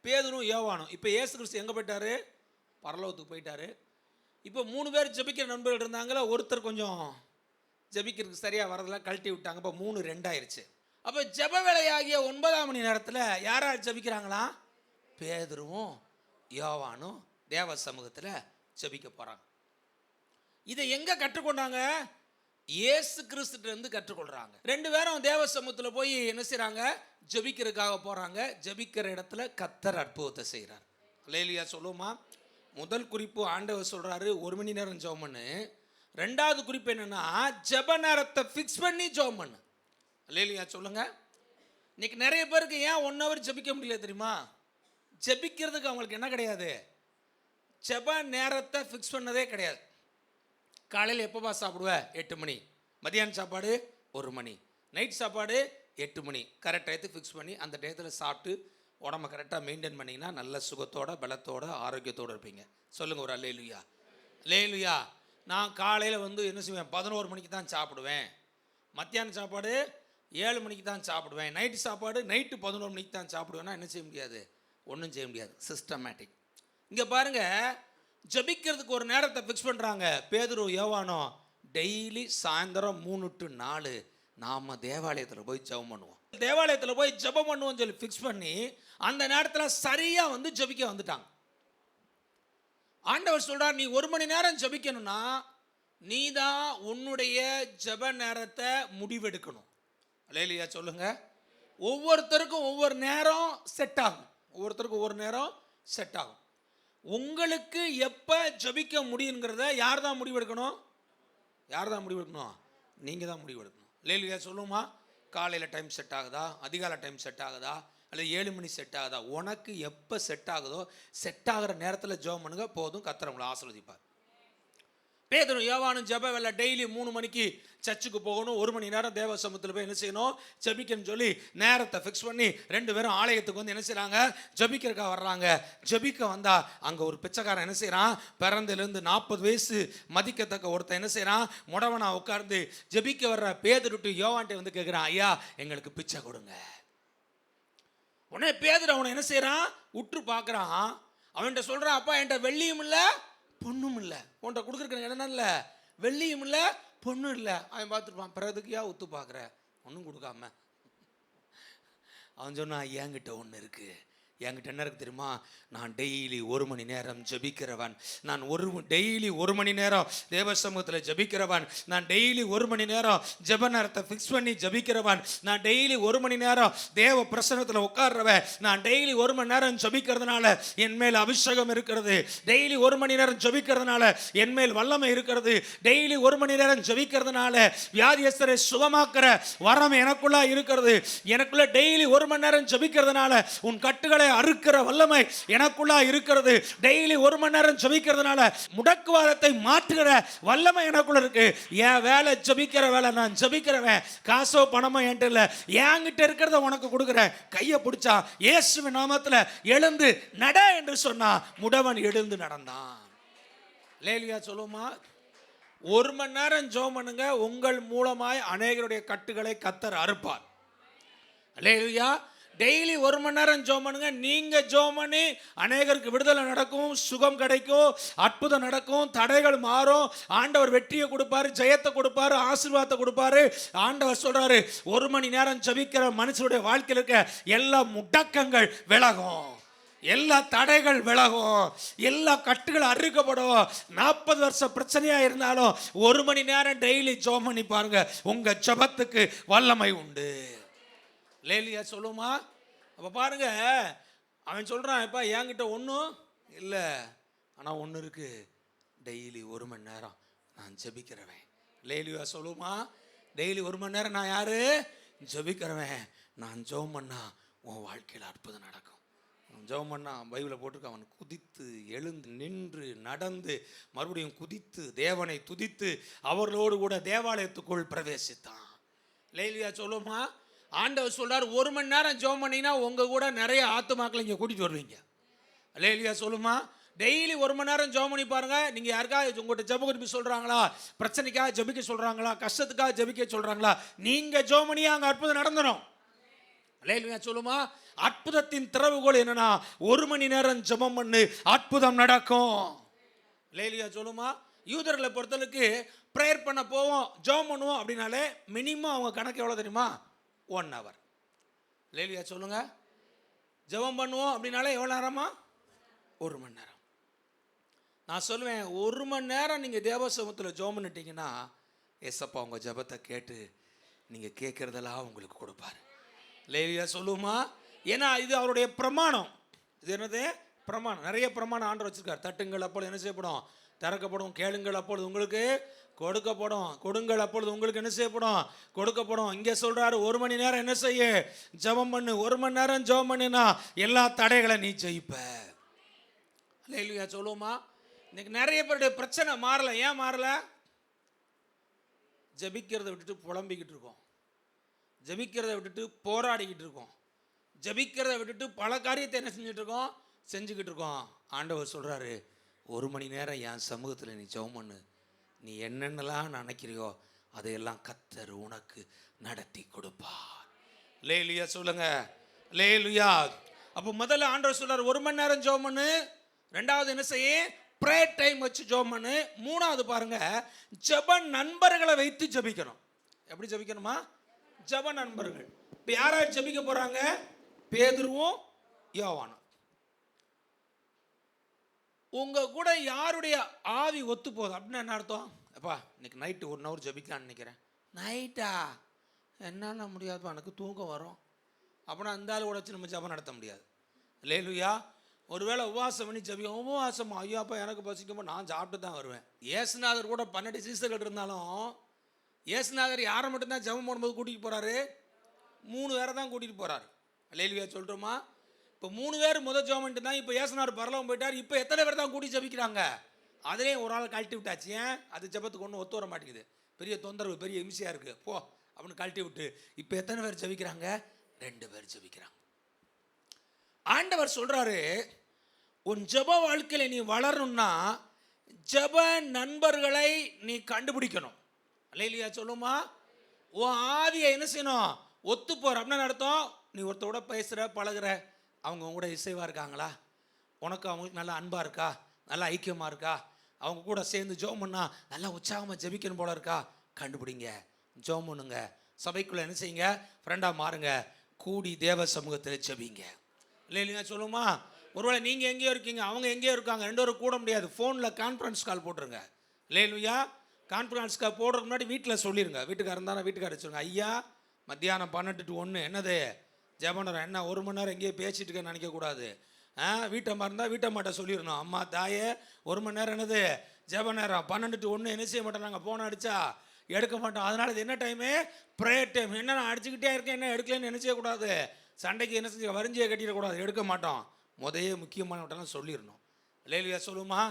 A: பேதுரும் யோவானும். இப்போ இயேசு கிறிஸ்து எங்கே போயிட்டாரு? பரலோகத்துக்கு போயிட்டாரு. இப்போ 3 பேர் ஜபிக்கிற நண்பர்கள் இருந்தாங்களா, ஒருத்தர் கொஞ்சம் ஜபிக்கிறதுக்கு சரியாக வரதில்ல, கழட்டி விட்டாங்க. இப்போ 3, 2 ஆயிடுச்சு. அப்போ ஜப வேலையாகிய 9ஆம் மணி நேரத்தில் யார் யார் ஜபிக்கிறாங்களா? பேதுருவும் யோவானும் தேவ சமூகத்தில் ஜபிக்க போகிறாங்க. இதை எங்கே கற்றுக்கொண்டாங்க? இயேசு கிறிஸ்துலேருந்து கற்றுக்கொள்கிறாங்க. 2 பேரும் தேவ சமூகத்தில் போய் என்ன செய்கிறாங்க? ஜபிக்கிறதுக்காக போகிறாங்க. ஜபிக்கிற இடத்துல கர்த்தர் அற்புதத்தை செய்கிறார். அல்லேலூயா சொல்லுமா? முதல் குறிப்பு ஆண்டவர் சொல்கிறாரு 1 மணி நேரம் ஜெபம் பண்ணு. 2வது குறிப்பு என்னென்னா ஜெப நேரத்தை ஃபிக்ஸ் பண்ணி ஜெபம் பண்ணு. அல்லேலூயா சொல்லுங்க. இன்னைக்கு நிறைய பேருக்கு ஏன் 1 hour ஜெபிக்க முடியல தெரியுமா? ஜெபிக்கிறதுக்கு அவங்களுக்கு என்ன கிடையாது? ஜெப நேரத்தை ஃபிக்ஸ் பண்ணதே கிடையாது. காலையில் எப்போப்பா சாப்பிடுவ? 8 மணி. மதியானம் சாப்பாடு 1 மணி. நைட் சாப்பாடு 8 மணி. கரெக்ட் டயத்தை ஃபிக்ஸ் பண்ணி அந்த டயத்தில் சாப்பிட்டு உடம்பை கரெக்டாக மெயின்டைன் பண்ணிங்கன்னா நல்ல சுகத்தோட பலத்தோட ஆரோக்கியத்தோடு இருப்பீங்க. சொல்லுங்கள் ஒரு அல்லேலூயா. அல்லேலூயா. நான் காலையில் என்ன செய்வேன்? 11 மணிக்கு தான் சாப்பிடுவேன். மத்தியானம் சாப்பாடு 7 மணிக்கு தான் சாப்பிடுவேன். நைட்டு சாப்பாடு நைட்டு 11 மணிக்கு தான் சாப்பிடுவேன்னா என்ன செய்ய முடியாது? ஒன்றும் செய்ய முடியாது. சிஸ்டமேட்டிக். இங்கே பாருங்கள், ஜபிக்கிறதுக்கு ஒரு நேரத்தை ஃபிக்ஸ் பண்ணுறாங்க. பேதுரு யோவானோ டெய்லி சாயந்தரம் 3 to 4 நாம் தேவாலயத்தில் போய் ஜெபம் பண்ணுவோம். தேவாலயத்தில் போய் ஜெபம் பண்ணுவோம்னு சொல்லி ஃபிக்ஸ் பண்ணி அந்த நேரத்தில் சரியாக ஜபிக்க வந்துட்டாங்க. ஆண்டவர் சொல்கிறார், நீ 1 மணி நேரம் ஜபிக்கணும்னா நீ தான் உன்னுடைய ஜெப நேரத்தை முடிவெடுக்கணும். அல்லேலூயா சொல்லுங்க. ஒவ்வொருத்தருக்கும் ஒவ்வொரு நேரம் செட் ஆகும். ஒவ்வொருத்தருக்கும் ஒவ்வொரு நேரம் செட் ஆகும். உங்களுக்கு எப்போ ஜபிக்க முடியுங்கிறத யார் தான் முடிவெடுக்கணும்? யார் தான் முடிவெடுக்கணும்? நீங்கள் தான் முடிவெடுக்கணும். அல்லேலூயா சொல்லுமா? காலையில் டைம் செட் ஆகுதா? அதிகாலை டைம் செட் ஆகுதா? அல்லது 7 மணி செட் ஆகுதா? உனக்கு எப்போ செட் ஆகுதோ செட் ஆகிற நேரத்தில் ஜெபம் பண்ணுங்க, போதும். கர்த்தர் உங்களை ஆசீர்வதிப்பார். பேதுரு யோவானும் ஜெப வேலை டெய்லி 3 மணிக்கு சர்ச்சுக்கு போகணும். 1 மணி நேரம் தேவ சமூகத்தில் போய் என்ன செய்யணும்? ஜபிக்கன்னு சொல்லி நேரத்தை ஃபிக்ஸ் பண்ணி 2 பேரும் ஆலயத்துக்கு என்ன செய்கிறாங்க? ஜபிக்கிறதுக்காக வர்றாங்க. ஜபிக்க வந்தால் அங்கே ஒரு பிச்சைக்காரன் என்ன செய்கிறான்? பிறந்திலேருந்து 40 வயசு மதிக்கத்தக்க ஒருத்தன் என்ன செய்கிறான்? முடவனா உட்கார்ந்து ஜபிக்க வர்ற பேதுரு யோவான்ட்டை கேட்குறான், ஐயா எங்களுக்கு பிச்சை கொடுங்க. உடனே பேதுரு அவனை என்ன செய்கிறான்? உற்று பார்க்குறான். அவன்கிட்ட சொல்கிறான், அப்பா என்கிட்ட வெள்ளியும் இல்லை பொண்ணும் இல்லை, உன்கிட்ட கொடுக்குறக்கு என்ன இல்லை? வெள்ளியும் இல்லை பொண்ணும் இல்லை. அவன் பார்த்துருப்பான், பிறதுக்கையா உத்து பார்க்குற ஒன்றும் கொடுக்காம. அவன் சொன்னான், என்கிட்ட ஒன்று இருக்குது, என்கிட்ட என்ன இருக்கு தெரியுமா? நான் டெய்லி 1 மணி நேரம் ஜெபிக்கிறவன். நான் டெய்லி 1 மணி நேரம் தேவ சமூகத்தில் ஜெபிக்கிறவன். நான் டெய்லி 1 மணி நேரம் ஜெப நேரத்தை ஃபிக்ஸ் பண்ணி ஜெபிக்கிறவன். நான் டெய்லி 1 மணி நேரம் தேவ பிரசன்னத்தில் உட்கார்றவன். நான் டெய்லி 1 மணி நேரம் ஜெபிக்கிறதுனால என் மேல் அபிஷேகம் இருக்கிறது. டெய்லி 1 மணி நேரம் ஜெபிக்கிறதுனால என் மேல் வல்லமை இருக்கிறது. டெய்லி 1 மணி நேரம் ஜெபிக்கிறதுனால வியாதியஸ்தரை சுகமாக்குற வரம் எனக்குள்ள இருக்கிறது. எனக்குள்ள டெய்லி 1 மணி நேரம் ஜெபிக்கிறதுனால உன் கட்டுகளை அறுக்கிற வல்லமை எனக்குள்ள இருக்கிறது. டெய்லி 1 மணி நேரம் ஜெபிக்கிறதுனால முடக்குவாதத்தை மாற்றுகிற வல்லமை எனக்குள்ள இருக்கு. என் வேலை ஜெபிக்கிற வேலை. நான் ஜெபிக்கிறவன். காசோ பணமோ என்கிட்ட இல்லை, என்கிட்ட இருக்கிறத உனக்கு கொடுக்குறேன். கையை பிடிச்சா இயேசுவின் நாமத்தில் எழுந்து நட என்று சொன்னா முடவன் எழுந்து நடந்தான். லேலியா சொல்லுமா? 1 மணி நேரம் ஜெபம் பண்ணுங்க. உங்கள் மூலமாய் அநேகருடைய கட்டுகளை கர்த்தர் அறுப்பார். லேலியா டெய்லி 1 மணி நேரம் ஜெபம் பண்ணுங்க. நீங்க ஜெபம் பண்ணி அநேகருக்கு விடுதலை நடக்கும், சுகம் கிடைக்கும், அற்புதம் நடக்கும், தடைகள் மாறும். ஆண்டவர் வெற்றியை கொடுப்பாரு, ஜெயத்தை கொடுப்பாரு, ஆசீர்வாதத்தை கொடுப்பாரு. ஆண்டவர் சொல்றாரு 1 மணி நேரம் ஜெபிக்கிற மனுஷனுடைய வாழ்க்கையில் இருக்க எல்லா முடக்கங்கள் விலகும், எல்லா தடைகள் விலகும், எல்லா கட்டுகள் அறுக்கப்படும். 40 வருஷம் பிரச்சனையா இருந்தாலும் 1 மணி நேரம் டெய்லி ஜெபம் பண்ணி பாருங்க. உங்க ஜெபத்துக்கு வல்லமை உண்டு. லேலியா சொல்லுமா? அப்போ பாருங்க, அவன் சொல்கிறான், இப்போ என்கிட்ட ஒன்றும் இல்லை, ஆனால் ஒன்று இருக்கு. டெய்லி 1 மணி நேரம் நான் ஜெபிக்கிறவன். லேலியா சொல்லுமா? டெய்லி 1 மணி நேரம் நான் யாரு? ஜெபிக்கிறவன். நான் ஜெபம் பண்ணா உன் வாழ்க்கையில் அற்புதம் நடக்கும். ஜெபம் பண்ணா பைபிளை போட்டிருக்க, அவன் குதித்து எழுந்து நின்று நடந்து மறுபடியும் குதித்து தேவனை துதித்து அவர்களோடு கூட தேவாலயத்துக்குள் பிரவேசித்தான். லேலியா சொல்லுமா? ஆண்டவர் சொல்றார் 1 மணி நேரம் ஜெபம் பண்ணீங்கன்னா உங்க கூட நிறைய ஆத்துமாக்களை இங்கே கூட்டிட்டு வருவீங்க. அல்லேலூயா சொல்லுமா? டெய்லி 1 மணி நேரம் ஜெபம் பண்ணி பாருங்க. நீங்க யாருக்காக உங்கள்கிட்ட ஜெப குறிப்பு சொல்றாங்களா, பிரச்சனைக்காக ஜெபிக்க சொல்றாங்களா, கஷ்டத்துக்காக ஜெபிக்க சொல்றாங்களா, நீங்க ஜெபம் பண்ணி அங்கே அற்புதம் நடந்துடும். அல்லேலூயா சொல்லுமா? அற்புதத்தின் திறவுகோல் என்னன்னா 1 மணி நேரம் ஜெபம் பண்ணு, அற்புதம் நடக்கும். அல்லேலூயா சொல்லுமா? யூதர்களை பொறுத்தளவுக்கு ப்ரேயர் பண்ண போவோம், ஜெபம் பண்ணுவோம் அப்படின்னாலே மினிமம் அவங்க கணக்கு எவ்வளோ தெரியுமா? 1 hour. லேலியா சொல்லுங்க. ஜெபம் பண்ணுவோம் அப்படின்னாலே எவ்வளோ நேரமா? 1 மணி நேரம். நான் சொல்லுவேன், 1 மணி நேரம் நீங்கள் தேவ சமூகத்தில் ஜெபம் பண்ணிட்டீங்கன்னா ஏசப்பா உங்கள் ஜெபத்தை கேட்டு நீங்கள் கேட்குறதெல்லாம் உங்களுக்கு கொடுப்பாரு. லேலியா சொல்லுமா? ஏன்னா இது அவருடைய பிரமாணம். இது என்னது? பிரமாணம். நிறைய பிரமாணம் ஆண்டவர் வச்சிருக்கார். தட்டுங்கள் அப்பொழுது என்ன செய்யப்படும்? திறக்கப்படும். கேளுங்கள் அப்பொழுது உங்களுக்கு கொடுக்கப்படும். கொடுங்கள் அப்பொழுது உங்களுக்கு என்ன செய்யப்படும்? கொடுக்கப்படும். இங்கே சொல்றாரு 1 மணி நேரம் என்ன செய்ய? ஜெபம் பண்ணு. 1 மணி நேரம் ஜெபம் பண்ணினா எல்லா தடைகளை நீ ஜெயிப்ப. அல்லேலூயா சொல்லுமா? இன்னைக்கு நிறைய பேருடைய பிரச்சனை மாறல. ஏன் மாறல? ஜெபிக்கிறத விட்டுட்டு புலம்பிக்கிட்டு இருக்கோம், ஜெபிக்கிறத விட்டுட்டு போராடிக்கிட்டு இருக்கோம், ஜெபிக்கிறத விட்டுட்டு பல காரியத்தை என்ன செஞ்சுக்கிட்டு இருக்கோம். ஆண்டவர் சொல்றாரு 1 மணி நேரம் என் சமூகத்தில் நீ ஜெபம் பண்ணு. நீ என்னென்னலாம் நினைக்கிறியோ அதையெல்லாம் கர்த்தர் உனக்கு நடத்தி கொடுப்பார். லேலுயா சொல்லுங்க. லேலுயா. அப்போ முதல்ல ஆண்டவர் சொல்றாரு 1 மணி நேரம் ஜெபம் பண்ணு. ரெண்டாவது என்ன செய்ய? ப்ரேயர் டைம் வச்சு ஜெபம் பண்ணு. மூணாவது பாருங்க, ஜெப நண்பர்களை வைத்து ஜெபிக்கணும். எப்படி ஜெபிக்கணுமா? ஜெப நண்பர்கள். இப்போ யாராவது ஜெபிக்க போறாங்க? பேதுருவும் யோவானும். உங்க கூட யாருடைய ஆவி ஒத்து போகுது அப்படின்னு என்ன அர்த்தம்? அப்பா இன்னைக்கு நைட்டு 1 hour ஜெபிக்கலான்னு நினைக்கிறேன். நைட்டா? என்னால முடியாதுப்பா, எனக்கு தூக்கம் வரும். அப்படின்னா அந்த ஆள் கூட வச்சு நம்ம ஜெபம் நடத்த முடியாது. லேலுயா. ஒருவேளை உபவாசம் பண்ணி ஜெபிக்கும். உபவாசம், ஐயாப்பா எனக்கு பசிக்கும்போது நான் சாப்பிட்டு தான் வருவேன். இயேசுநாதர் கூட 12 சீசர்கள் இருந்தாலும் இயேசுநாதர் யாரை மட்டும்தான் ஜெபம் பண்ணும்போது கூட்டிகிட்டு போறாரு? 3 பேரை தான் கூட்டிகிட்டு போறாரு. லேலுயா சொல்கிறோமா? இப்போ 3 பேர் முதல் ஜெபம் பண்ணிட்டு தான் இப்போ இயேசுநாதர் பரலோகம் போயிட்டார். இப்போ எத்தனை பேர் தான் கூட்டி ஜெபிக்கிறாங்க? அதுலேயும் ஒரு ஆள் கழட்டி விட்டாச்சு. ஏன்? அது ஜெபத்துக்கு ஒன்றும் ஒத்து வர மாட்டேங்குது, பெரிய தொந்தரவு, பெரிய இம்சையாக இருக்குது, போ அப்படின்னு கழட்டி விட்டு இப்போ எத்தனை பேர் ஜெபிக்கிறாங்க? 2 பேர் ஜெபிக்கிறாங்க. ஆண்டவர் சொல்றாரு உன் ஜெப வாழ்க்கையில் நீ வளரணும்னா ஜெப நண்பர்களை நீ கண்டுபிடிக்கணும். அல்லேலூயா சொல்லுமா? உன் ஆவியை என்ன செய்யணும்? ஒத்து போற அப்படின்னு அர்த்தம். நீ ஒருத்தரோட பேசுகிற பழகுற, அவங்க உங்க கூட இசைவாக இருக்காங்களா? உனக்கு அவங்களுக்கு நல்லா அன்பாக இருக்கா? நல்லா ஐக்கியமாக இருக்கா? அவங்க கூட சேர்ந்து ஜெபம் பண்ணா நல்லா உற்சாகமாக ஜெபிக்கணும் போல இருக்கா? கண்டுபிடிங்க, ஜெபம் பண்ணுங்க. சபைக்குள்ளே என்ன செய்யுங்க? ஃப்ரெண்டாக மாறுங்க, கூடி தேவ சமூகத்தில் ஜெபிங்க. இல்லையா சொல்லுமா? ஒருவேளை நீங்கள் எங்கேயோ இருக்கீங்க, அவங்க எங்கேயோ இருக்காங்க, ரெண்டு பேரும் கூட முடியாது, ஃபோனில் கான்ஃபரன்ஸ் கால் போட்டுருங்க. இல்லையா கான்ஃபரன்ஸ் கால் போடுறதுக்கு முன்னாடி வீட்டில் சொல்லிடுங்க. வீட்டுக்காரர் இருந்தாலும் வீட்டுக்காரர் வச்சுருங்க, ஐயா மத்தியானம் 12 to 1 என்னது ஜெபநேரம், என்ன 1 மணி நேரம் எங்கேயோ பேசிட்டு இருக்கேன்னு நினைக்கக்கூடாது. வீட்டம்மா இருந்தால் வீட்டம்மாட்ட சொல்லிடணும், அம்மா தாயே 1 மணி நேரம் என்னது ஜெபநேரம், 12 to 1 என்ன செய்ய மாட்டோம், நாங்கள் ஃபோன் அடித்தா எடுக்க மாட்டோம். அதனால் இது என்ன டைமு, ப்ரேயர் டைம். என்ன நான் அடிச்சுக்கிட்டே இருக்கேன், என்ன எடுக்கலன்னு என்ன செய்யக்கூடாது, சண்டைக்கு என்ன செஞ்சு வரிஞ்சியை கட்டிடக்கூடாது, எடுக்க மாட்டோம். முக்கியமானவட்டெல்லாம் சொல்லிடணும். இல்லையா சொல்லுமா?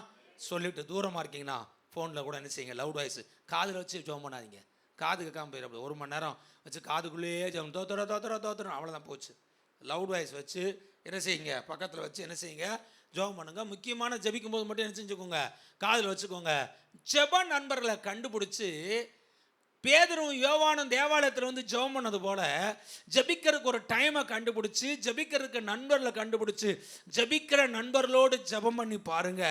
A: சொல்லிவிட்டு தூரமாக இருக்கீங்கன்னா ஃபோனில் கூட என்ன செய்யுங்க, லவுட் வாய்ஸ் காதில் வச்சு ஜெபம் பண்ணாதீங்க, காது கேட்காம போயிடும். 1 மணி நேரம் வச்சு காதுக்குள்ளேயே ஜெபம் தோத்துறோம் அவ்வளோதான் போச்சு. லவுட் வாய்ஸ் வச்சு என்ன செய்யுங்க, பக்கத்தில் வச்சு என்ன செய்யுங்க, ஜெபம் பண்ணுங்க. முக்கியமான ஜெபிக்கும் போது மட்டும் என்ன செஞ்சுக்கோங்க, காதில் வச்சுக்கோங்க. ஜெப நண்பர்களை கண்டுபிடிச்சி பேதுரும் யோவானும் தேவாலயத்தில் வந்து ஜெபம் பண்ணது போல ஜெபிக்கிறதுக்கு ஒரு டைமை கண்டுபிடிச்சி, ஜெபிக்கிறதுக்கு நண்பர்களை கண்டுபிடிச்சி, ஜெபிக்கிற நண்பர்களோடு ஜெபம் பண்ணி பாருங்க,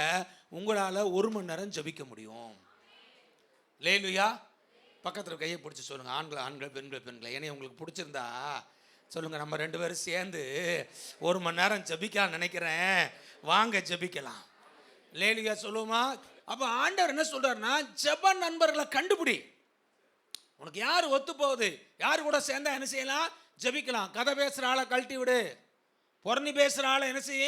A: உங்களால் 1 மணி நேரம் ஜெபிக்க முடியும். லேலுயா. பக்கத்தில் கையை பிடிச்சி சொல்லுங்கள், ஆண்கள் பெண்களை என்னை உங்களுக்கு பிடிச்சிருந்தா சொல்லுங்கள், நம்ம 2 பேரும் சேர்ந்து 1 மணி நேரம் ஜெபிக்கலாம் நினைக்கிறேன், வாங்க ஜெபிக்கலாம். லேலுயா சொல்லுமா? அப்போ ஆண்டவர் என்ன சொல்கிறாருன்னா, ஜெப நண்பர்களை கண்டுபிடி. உனக்கு யார் ஒத்து போகுது, யார் கூட சேர்ந்தா என்ன செய்யலாம், ஜெபிக்கலாம். கதை பேசுகிற ஆளை கழட்டி விடு, பொறணி பேசுகிற ஆளை என்ன செய்ய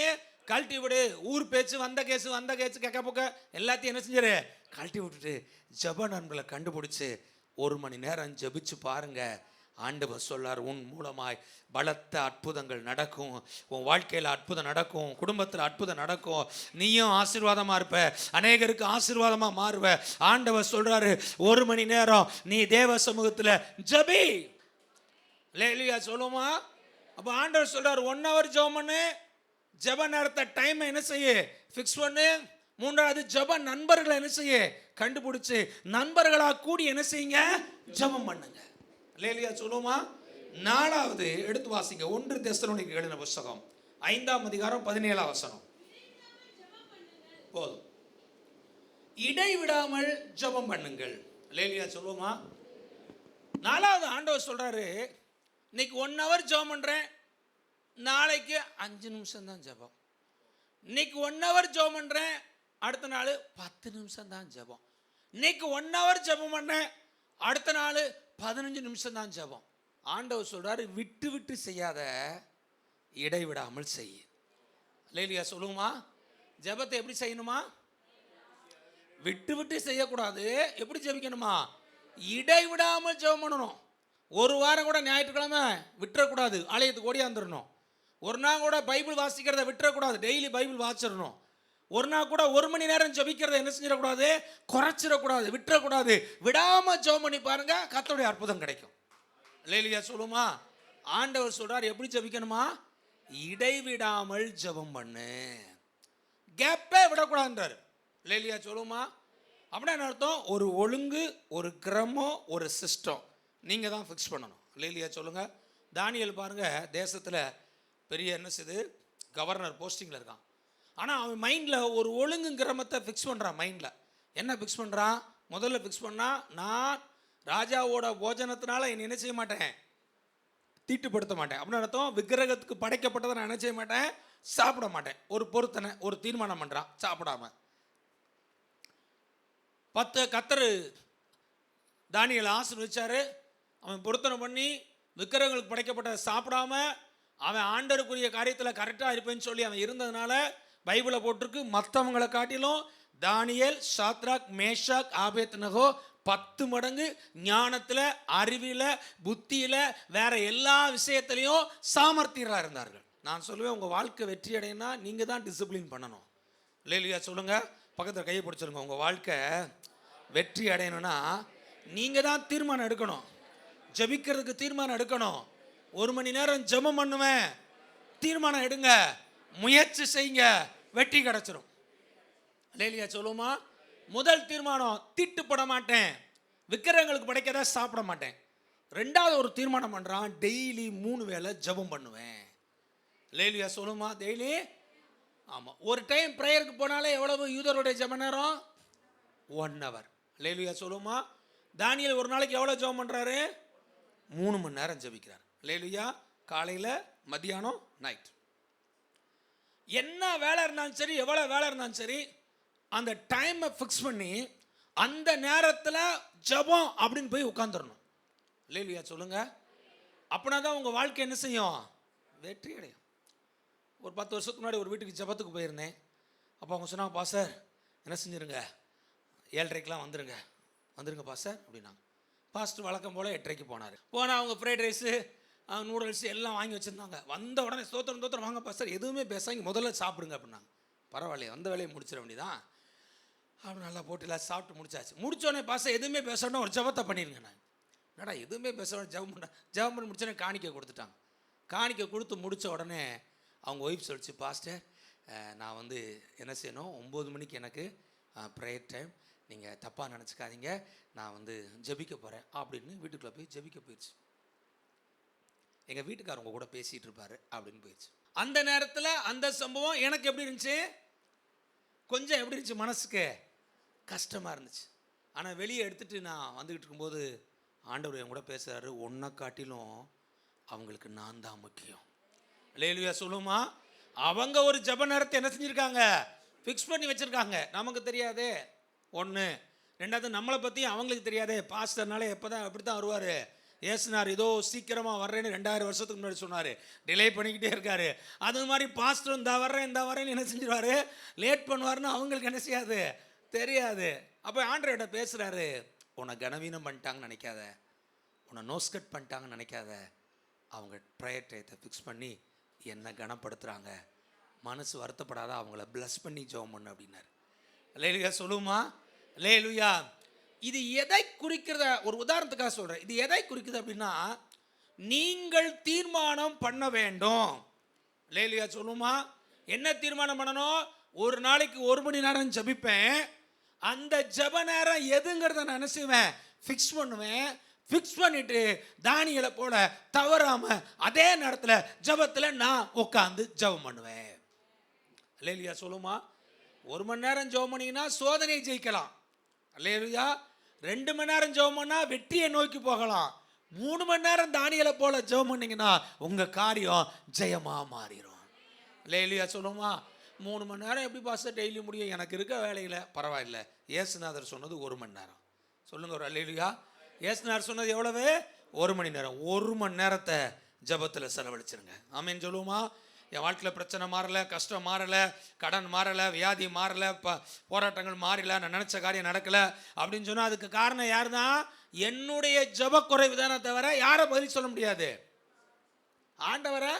A: கழட்டி விடு, ஊர் பேச்சு வந்த கேஸு கேட்க போக்க எல்லாத்தையும் என்ன செஞ்சிரு கழட்டி விட்டுட்டு ஜெப நண்பர்களை கண்டுபிடிச்சு 1 மணி நேரம் ஜெபிச்சு பாருங்க. ஆண்டவர் சொல்லார், உன் மூலமாய் பலத்த அற்புதங்கள் நடக்கும், உன் வாழ்க்கையில் அற்புதம் நடக்கும், குடும்பத்தில் அற்புதம் நடக்கும், நீயும் ஆசீர்வாதமாக இருப்ப, அநேகருக்கு ஆசீர்வாதமாக மாறுவ. ஆண்டவர் சொல்றாரு, 1 மணி நேரம் நீ தேவ சமூகத்தில் ஜெபி. லேலுயா சொல்லுமா? அப்போ ஆண்டவர் சொல்றாரு, 1 hour ஜெபம் பண்ணு, ஜெப நேரத்தை டைமை என்ன செய்ய ஃபிக்ஸ் பண்ணு. 3வது ஜெப நண்பர்களை என்ன செய்ய கண்டுபிடிச்சு நண்பர்களாக கூடி என்ன செய்யுங்க, ஜெபம் பண்ணுங்க. லேலியா சொல்லுமா? 4வது எடுத்து வாசிங்க, 1 தெசலோனிக்கேயர் எழுதின புத்தகம் 5ஆம் அதிகாரம் 17ஆம் வசனம். போதும். இடைவிடாமல் ஜெபம் பண்ணுங்கள். லேலியா சொல்லுமா? 4வது ஆண்டவர் சொல்றாரு, இன்னைக்கு 1 hour ஜெபம் பண்றேன், நாளைக்கு 5 நிமிஷம் தான் ஜெபம். இன்னைக்கு 1 hour ஜெபம் பண்றேன், அடுத்த நாள் 10 நிமிஷம் தான் ஜெபம். இன்னைக்கு 1 hour ஜெபம் பண்ணேன், அடுத்த நாள் 15 நிமிஷம் தான் ஜெபம். ஆண்டவர் சொல்றாரு, விட்டு விட்டு செய்யாத, இடைவிடாமல் செய். லேலியா சொல்லுமா? ஜெபத்தை எப்படி செய்யணுமா? விட்டு விட்டு செய்யக்கூடாது. எப்படி ஜெபிக்கணுமா? இடைவிடாமல் ஜெபம் பண்ணணும். 1 வாரம் கூட ஞாயிற்றுக்கிழமை விட்டுறக்கூடாது, ஆலயத்துக்கு ஓடியாந்துடணும். 1 நாள் கூட பைபிள் வாசிக்கிறத விட்டுறக்கூடாது, டெய்லி பைபிள் வாசிச்சிடணும். 1 நாள் கூட 1 மணி நேரம் ஜெபிக்கிறத என்ன செஞ்சிடக்கூடாது, குறைச்சிடக்கூடாது, விட்டுறக்கூடாது. விடாம ஜெபம் பண்ணி பாருங்க, கர்த்தருடைய அற்புதம் கிடைக்கும். லேலியா சொல்லுமா? ஆண்டவர் சொல்றார், எப்படி ஜெபிக்கணுமா? இடைவிடாமல் ஜெபம் பண்ணு, கேப்பே விடக்கூடாதுன்றார். லேலியா சொல்லுமா? அப்படின்னா என்ன அர்த்தம்? ஒரு ஒழுங்கு, ஒரு கிரமம், ஒரு சிஸ்டம் நீங்க தான் ஃபிக்ஸ் பண்ணணும். லேலியா சொல்லுங்க. தானியேல் பாருங்க, தேசத்தில் பெரிய என்ன செய்து கவர்னர் போஸ்டிங்கில் இருக்கான். ஆனால் அவன் மைண்டில் ஒரு ஒழுங்கு கிரமத்தை ஃபிக்ஸ் பண்ணுறான். மைண்டில் என்ன ஃபிக்ஸ் பண்ணுறான்? முதல்ல ஃபிக்ஸ் பண்ணால், நான் ராஜாவோட போஜனத்தினால என்னை என்ன செய்ய மாட்டேன், தீட்டுப்படுத்த மாட்டேன். அப்படின்னு அர்த்தம், விக்கிரகத்துக்கு படைக்கப்பட்டதை நான் என்ன செய்ய மாட்டேன், சாப்பிட மாட்டேன். ஒரு பொருத்தனை, ஒரு தீர்மானம் பண்ணுறான் சாப்பிடாம. 10 கர்த்தர் தானியேல் ஆசீர்வதிச்சாரு. அவன் பொருத்தனை பண்ணி விக்கிரகங்களுக்கு படைக்கப்பட்டதை சாப்பிடாம அவன் ஆண்டருக்குரிய காரியத்தில் கரெக்டாக இருப்பேன்னு சொல்லி அவன் இருந்ததுனால பைபிளை போட்டிருக்கு, மற்றவங்களை காட்டிலும் தானியேல், சாத்ராக், மேஷாக், ஆபேத்நேகோ 10 மடங்கு ஞானத்தில், அறிவில், புத்தியில், வேற எல்லா விஷயத்திலையும் சாமர்த்தியராக இருந்தார்கள். நான் சொல்லுவேன், உங்கள் வாழ்க்கை வெற்றி அடையினா நீங்கள் தான் டிசிப்ளின் பண்ணணும். லேலியா சொல்லுங்க, பக்கத்தில் கையை பிடிச்சிருங்க. உங்கள் வாழ்க்கை வெற்றி அடையணும்னா நீங்கள் தான் தீர்மானம் எடுக்கணும், ஜெபிக்கிறதுக்கு தீர்மானம் எடுக்கணும். 1 மணி நேரம் ஜெபம் பண்ணுவேன், தீர்மானம் எடுங்க, முயற்சி செய்யுங்க, வெற்றி கிடைச்சிரும். லேலியா சொல்லுமா? முதல் தீர்மானம், தீட்டுப்பட மாட்டேன், விக்கிரகங்களுக்கு படைக்கிறத சாப்பிட மாட்டேன். 2வது ஒரு தீர்மானம் பண்ணுறான், டெய்லி 3 வேளை ஜெபம் பண்ணுவேன். லேலியா சொல்லுமா? டெய்லி. ஆமாம், ஒரு டைம் ப்ரேயருக்கு போனாலே எவ்வளவு யூதருடைய ஜெப நேரம்? 1 hour. லேலியா சொல்லுமா? தானியேல் ஒரு நாளைக்கு எவ்வளோ ஜெபம் பண்ணுறாரு? 3 மணி நேரம் ஜெபிக்கிறார். லேலியா காலையில், மத்தியானம், நைட். என்ன வேலை இருந்தாலும் சரி, எவ்வளோ வேலை இருந்தாலும் சரி, அந்த டைமை ஃபிக்ஸ் பண்ணி அந்த நேரத்தில் ஜெபம் அப்படின்னு போய் உட்காந்துடணும். இல்லையா சொல்லுங்க. அப்படின்னா தான் உங்கள் வாழ்க்கை என்ன செய்யும்? வெற்றி அடையும். ஒரு 10 வருஷத்துக்கு முன்னாடி ஒரு வீட்டுக்கு ஜெபத்துக்கு போயிருந்தேன். அப்போ அவங்க சொன்னாங்க, பாஸ்டர் என்ன செஞ்சுருங்க, 7:30க்கெலாம் வந்துருங்க பாஸ்டர் அப்படின்னாங்க. பாஸ்டர் வழக்கம் போல் 8:30க்கு போனார். போனால் அவங்க ஃப்ரைட் ரைஸு, நூடுல்ஸ் எல்லாம் வாங்கி வச்சுருந்தாங்க. வந்த உடனே ஸ்தோத்திரம் வாங்க பாஸ்டர், எதுவுமே பேசாங்க, முதல்ல சாப்பிடுங்க அப்படின்னாங்க. பரவாயில்லையே, வந்த வேலையை முடிச்சிட வேண்டியதான் அப்படி நல்லா போட்டுலாம் சாப்பிட்டு முடிச்சாச்சு. முடித்தோடனே பாஸ்டர் எதுவுமே பேசணும், ஒரு ஜெபத்தை பண்ணிடுங்க. நான் என்னடா எதுவுமே பேசணும், ஜெபம் பண்ணி முடிச்சோடனே காணிக்கை கொடுத்துட்டாங்க. காணிக்கை கொடுத்து முடித்த உடனே அவங்க ஒய்ஃப் சொல்லிச்சு, பாஸ்டர் நான் வந்து என்ன செய்யணும், 9 மணிக்கு எனக்கு ப்ரேயர் டைம், நீங்கள் தப்பாக நினச்சிக்காதீங்க, நான் வந்து ஜெபிக்க போகிறேன் அப்படின்னு வீட்டுக்குள்ளே போய் ஜெபிக்க போயிடுச்சு. எங்கள் வீட்டுக்காரவங்க கூட பேசிகிட்டு இருப்பார் அப்படின்னு போயிடுச்சு. அந்த நேரத்தில் அந்த சம்பவம் எனக்கு எப்படி இருந்துச்சு, கொஞ்சம் எப்படி இருந்துச்சு, மனசுக்கு கஷ்டமாக இருந்துச்சு. ஆனால் வெளியே எடுத்துகிட்டு நான் வந்துக்கிட்டு இருக்கும்போது ஆண்டவர் என் கூட பேசுகிறாரு, ஒன்றை காட்டிலும் அவங்களுக்கு நான் தான் முக்கியம். அல்லேலூயா சொல்லுமா. அவங்க ஒரு ஜெப நேரத்தை என்ன செஞ்சுருக்காங்க, ஃபிக்ஸ் பண்ணி வச்சுருக்காங்க. நமக்கு தெரியாதே ஒன்று. ரெண்டாவது நம்மளை பற்றி அவங்களுக்கு தெரியாதே. பாஸ்டர்னாலே எப்போ தான் எப்படி தான் வருவார், ஏசுனார் ஏதோ சீக்கிரமாக வர்றேன்னு 2000 வருஷத்துக்கு முன்னாடி சொன்னார், டிலே பண்ணிக்கிட்டே இருக்கார். அது மாதிரி பாஸ்டர் இந்த வரேன்னு என்ன செஞ்சிருவார், லேட் பண்ணுவார்னு அவங்களுக்கு என்ன செய்யாது, தெரியாது. அப்போ ஆண்டவர்கிட்ட பேசுகிறாரு, உன்னை கனவீனம் பண்ணிட்டாங்கன்னு நினைக்காத, உன்னை நோஸ்கட் பண்ணிட்டாங்கன்னு நினைக்காத, அவங்க ப்ரேயர் டயத்தை ஃபிக்ஸ் பண்ணி என்னை கனப்படுத்துகிறாங்க, மனசு வருத்தப்படாத, அவங்கள ப்ளஸ் பண்ணி ஜெபம் பண்ணு அப்படின்னாரு. அல்லேலூயா சொல்லுமா. அல்லேலூயா. இது எதை குறிக்கிறத ஒரு உதாரணத்துக்காக சொல்கிறேன். இது எதை குறிக்குது அப்படின்னா, நீங்கள் தீர்மானம் பண்ண வேண்டும். அல்லேலூயா சொல்லுமா. என்ன தீர்மானம் பண்ணணும், ஒரு நாளைக்கு 1 மணி நேரம் ஜெபிப்பேன், அந்த ஜெப நேரம் எதுங்கிறத நான் என்ன செய்வேன், ஃபிக்ஸ் பண்ணுவேன். ஃபிக்ஸ் பண்ணிட்டு தானியேலை போல தவறாம அதே நேரத்தில் ஜெபத்தில் நான் உட்காந்து ஜெபம் பண்ணுவேன். அல்லேலூயா சொல்லுமா. 1 மணி நேரம் ஜெபம் பண்ணிங்கன்னா சோதனையை ஜெயிக்கலாம். அல்லேலூயா. 2 மணி நேரம் ஜெபம் பண்ணால் வெற்றியை நோக்கி போகலாம். 3 மணி நேரம் தானியேலை போல ஜெபம் பண்ணிங்கன்னா உங்கள் காரியம் ஜெயமாக மாறிடும். அல்லேலூயா சொல்லுமா. 3 மணி நேரம் எப்படி பாஸ்டர் டெய்லி முடியும், எனக்கு இருக்க வேலையில் பரவாயில்ல. இயேசுநாதர் சொன்னது 1 மணி நேரம். சொல்லுங்க ஒரு அல்லேலூயா. இயேசுநாதர் சொன்னது எவ்வளவு, 1 மணி நேரம். 1 மணி நேரத்தை ஜெபத்தில் செலவழிச்சிருங்க. ஆமேன்னு சொல்லுவோமா. என் வாழ்க்கையில் பிரச்சனை மாறலை, கஷ்டம் மாறலை, கடன் மாறலை, வியாதி மாறலை, போராட்டங்கள் மாறலை, நான் நினச்ச காரியம் நடக்கலை அப்படின்னு சொன்னால் அதுக்கு காரணம் யார் தான், என்னுடைய ஜெப குறைவு தானே தவிர யாரை பதில் சொல்ல முடியாது. ஆண்டவரை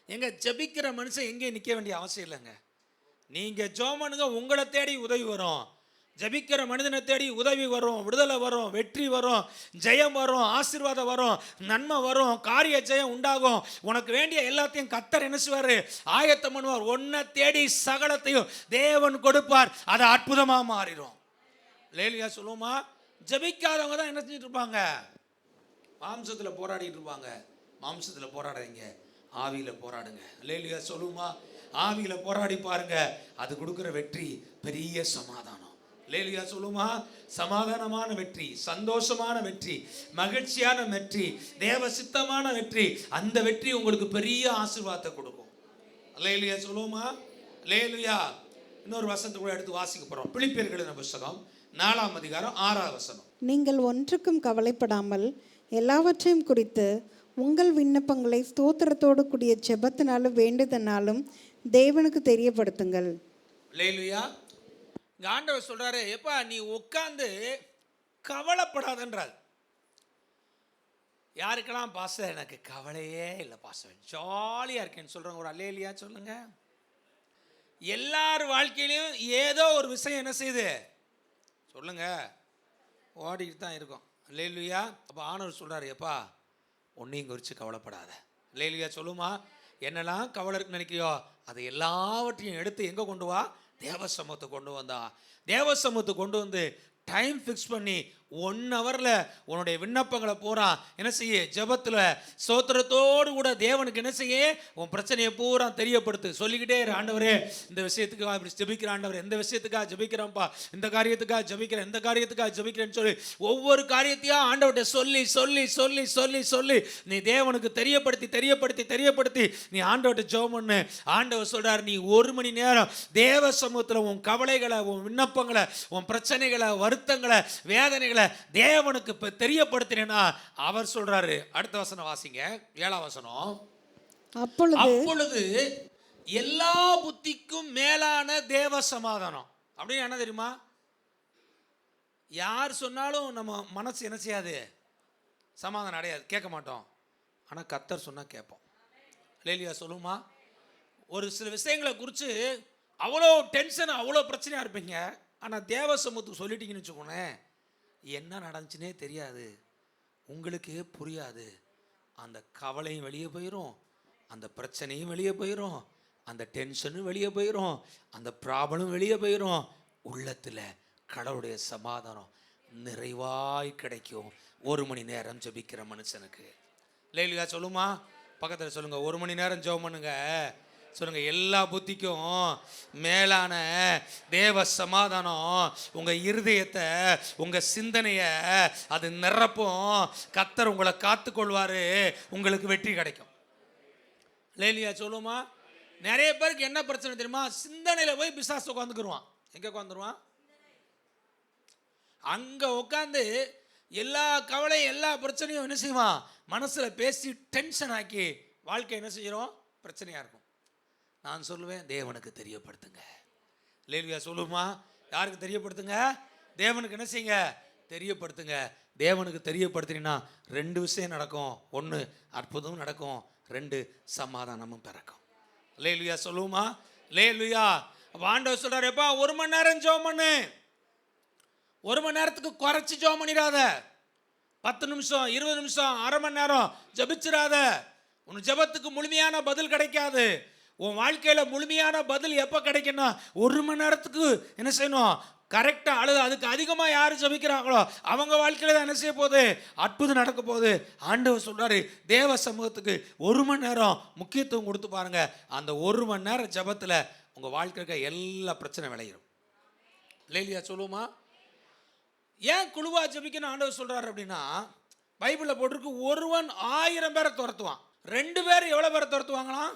A: எங்க ஜெபிக்கிற மனுஷன் எங்கேயும் நிற்க வேண்டிய அவசியம் இல்லைங்க. நீங்கள் ஜெபம் பண்ணுங்க, உங்களை தேடி உதவி வரும். ஜெபிக்கிற மனிதனை தேடி உதவி வரும், விடுதலை வரும், வெற்றி வரும், ஜெயம் வரும், ஆசீர்வாதம் வரும், நன்மை வரும், காரிய ஜெயம் உண்டாகும். உனக்கு வேண்டிய எல்லாத்தையும் கர்த்தர் என்ன செய்வார், ஆயத்தம் பண்ணுவார். உன்னை தேடி சகலத்தையும் தேவன் கொடுப்பார். அது அற்புதமாக மாறிடும். அல்லேலூயா சொல்லுமா. ஜெபிக்காதவங்க தான் என்ன செஞ்சுட்டு இருப்பாங்க, மாம்சத்தில் போராடிட்டு இருப்பாங்க. மாம்சத்தில் போராடாதீங்க, ஆவியில் போராடுங்க. அல்லேலூயா சொல்லுமா. ஆவியில் போராடி பாருங்க, அது கொடுக்குற வெற்றி பெரிய சமாதானம். அல்லேலூயா சொல்லுமா. சமாதானமான வெற்றி, சந்தோஷமான வெற்றி, மகிழ்ச்சியான வெற்றி, தேவ சித்தமான வெற்றி. அந்த வெற்றி உங்களுக்கு பெரிய ஆசீர்வாதத்தை கொடுக்கும். அல்லேலூயா சொல்லுமா. அல்லேலூயா. இன்னொரு வசனத்தை கூட எடுத்து வாசிக்க போறோம். பிலிப்பியர்களின் புத்தகம் 4ஆம் அதிகாரம் 6ஆவது வசனம்.
B: நீங்கள் ஒன்றுக்கும் கவலைப்படாமல் எல்லாவற்றையும் குறித்து உங்கள் விண்ணப்பங்களை ஸ்தோத்திரத்தோடு கூடிய ஜெபத்தினாலும் வேண்டுதனாலும் தேவனுக்கு தெரியப்படுத்துங்கள்.
A: அல்லேலூயா. இங்கே ஆண்டவர் சொல்கிறாரு, எப்பா நீ உட்காந்து கவலைப்படாதன்றார். யாருக்கெல்லாம் பாஸ்டர் எனக்கு கவலையே இல்லை பாஸ்டர், ஜாலியாக இருக்கேன்னு சொல்கிறவங்க ஒரு அல்லேலூயா சொல்லுங்க. எல்லார் வாழ்க்கையிலையும் ஏதோ ஒரு விஷயம் என்ன செய்யுது சொல்லுங்க, ஓடிக்கிட்டு தான் இருக்கும். அல்லேலூயா. அப்போ ஆண்டவர் சொல்கிறாரு, எப்பா ஒன்றையும் குறித்து கவலைப்படாத. அல்லேலூயா சொல்லுமா. என்னெல்லாம் கவலை இருக்குன்னு நினைக்கியோ அதை எல்லாவற்றையும் எடுத்து எங்கே கொண்டு வா, தேவ சமூகத்தை கொண்டு வந்தா. தேவ சமூகத்தை கொண்டு வந்து டைம் ஃபிக்ஸ் பண்ணி 1 ஹவரில் உன்னுடைய விண்ணப்பங்களை பூரா என்ன செய்ய, ஜெபத்தில் ஸ்தோத்திரத்தோடு கூட தேவனுக்கு என்ன செய்ய, உன் பிரச்சனையை பூரா தெரியப்படுத்து. சொல்லிக்கிட்டே இரு, ஆண்டவரே இந்த விஷயத்துக்காக இப்படி ஜெபிக்கிற, ஆண்டவரே இந்த விஷயத்துக்காக ஜெபிக்கிறேன்ப்பா, இந்த காரியத்துக்காக ஜெபிக்கிறேன், இந்த காரியத்துக்காக ஜெபிக்கிறேன்னு சொல்லி ஒவ்வொரு காரியத்தையா ஆண்டவர்கிட்ட சொல்லி சொல்லி சொல்லி சொல்லி சொல்லி நீ தேவனுக்கு தெரியப்படுத்தி தெரியப்படுத்தி தெரியப்படுத்தி நீ ஆண்டவர்கிட்ட ஜெபம் பண்ணு. ஆண்டவர் சொல்றார், நீ 1 மணி நேரம் தேவ சமூகத்தில் உன் கவலைகளை, உன் விண்ணப்பங்களை, உன் பிரச்சனைகளை, வருத்தங்களை, வேதனைகளை தேவனுக்கு தெரியப்படுத்தினா அவர் சொல்றாரு. அடுத்த வசனம் வாசிங்க, 7ஆம் வசனம். அப்பொழுது எல்லா புத்திக்கும் மேலான தேவ சமாதானம். அப்படின்னு என்ன தெரியுமா? யார் சொன்னாலும் நம்ம மனசு என்ன செய்யாது, சமாதானம் அடையாது, கேட்க மாட்டோம். ஆனால் கர்த்தர் சொன்னா கேட்போம். அல்லேலூயா சொல்லுமா? ஒரு சில விஷயங்களை குறித்து அவ்வளோ டென்ஷன், அவ்வளோ பிரச்சனையாக இருப்பீங்க. ஆனால் தேவ சமூகத்துக்கு சொல்லிட்டீங்கன்னு வச்சுக்கோங்களேன், என்ன நடந்துச்சுன்னே தெரியாது, உங்களுக்கே புரியாது. அந்த கவலையும் வெளியே போயிடும், அந்த பிரச்சனையும் வெளியே போயிடும், அந்த டென்ஷனும் வெளியே போயிடும், அந்த ப்ராப்ளம் வெளியே போயிடும். உள்ளத்தில் கடவுளுடைய சமாதானம் நிறைவாய் கிடைக்கும் 1 மணி நேரம் ஜெபிக்கிற மனுஷனுக்கு. லேலுயா சொல்லுமா? பக்கத்தில் சொல்லுங்க, 1 மணி நேரம் ஜெபம் பண்ணுங்க. சொல்லுங்க, எல்லா புத்திக்கும் மேலான தேவ சமாதானம் உங்க இருதயத்தை, உங்க சிந்தனையை அது நிரப்பும். கர்த்தர் உங்களை காத்துக்கொள்வாரு, உங்களுக்கு வெற்றி கிடைக்கும். லேலியா சொல்லுமா? நிறைய பேருக்கு என்ன பிரச்சனை தெரியுமா? சிந்தனையில போய் பிசாசு உட்காந்துக்குருவான். எங்க உட்காந்துருவான்? அங்க உட்காந்து எல்லா கவலையும் எல்லா பிரச்சனையும் என்ன செய்வான், மனசுல பேசி டென்ஷன் ஆக்கி வாழ்க்கை என்ன செய்யறோம், பிரச்சனையா இருக்கும். நான் சொல்லுவேன், தேவனுக்கு தெரியப்படுத்துங்க. லேலுயா சொல்லுமா? யாருக்கு தெரியப்படுத்துங்க? தேவனுக்கு என்ன செய்யுங்க, தெரியப்படுத்துங்க. தேவனுக்கு தெரியப்படுத்தினா 2 விஷயம் நடக்கும். 1 அற்புதமும் நடக்கும், 2 சமாதானமும் பிறக்கும். லேலுயா சொல்லுமா? லேலுயா. ஆண்டவர் சொல்றாரு, எப்பா 1 மணி நேரம் ஜெபம் பண்ணு. 1 மணி நேரத்துக்கு குறைச்சி ஜெபம் பண்ணிடாத. 10 நிமிஷம், 20 நிமிஷம், அரை மணி நேரம் ஜெபிச்சிடாத. உன் ஜெபத்துக்கு முழுமையான பதில் கிடைக்காது. உன் வாழ்க்கையில் முழுமையான பதில் எப்போ கிடைக்குன்னா 1 மணி நேரத்துக்கு என்ன செய்யணும், கரெக்டாக அழுது. அதுக்கு அதிகமாக யார் ஜெபிக்கிறாங்களோ அவங்க வாழ்க்கையில் தான் என்ன செய்ய போகுது, அற்புதம் நடக்க போகுது. ஆண்டவர் சொல்றாரு, தேவ சமூகத்துக்கு 1 மணி நேரம் முக்கியத்துவம் கொடுத்து பாருங்க. அந்த 1 மணி நேரம் ஜெபத்தில் உங்கள் வாழ்க்கைக்கு எல்லா பிரச்சனை விளையிடும். லேலியா சொல்லுமா? ஏன் குழுவா ஜெபிக்கணும் ஆண்டவர் சொல்றாரு அப்படின்னா, பைபிளில் போட்டிருக்கு, ஒருவன் 1000 பேரை துரத்துவான். 2 பேர் எவ்வளோ பேரை துரத்துவாங்களாம்?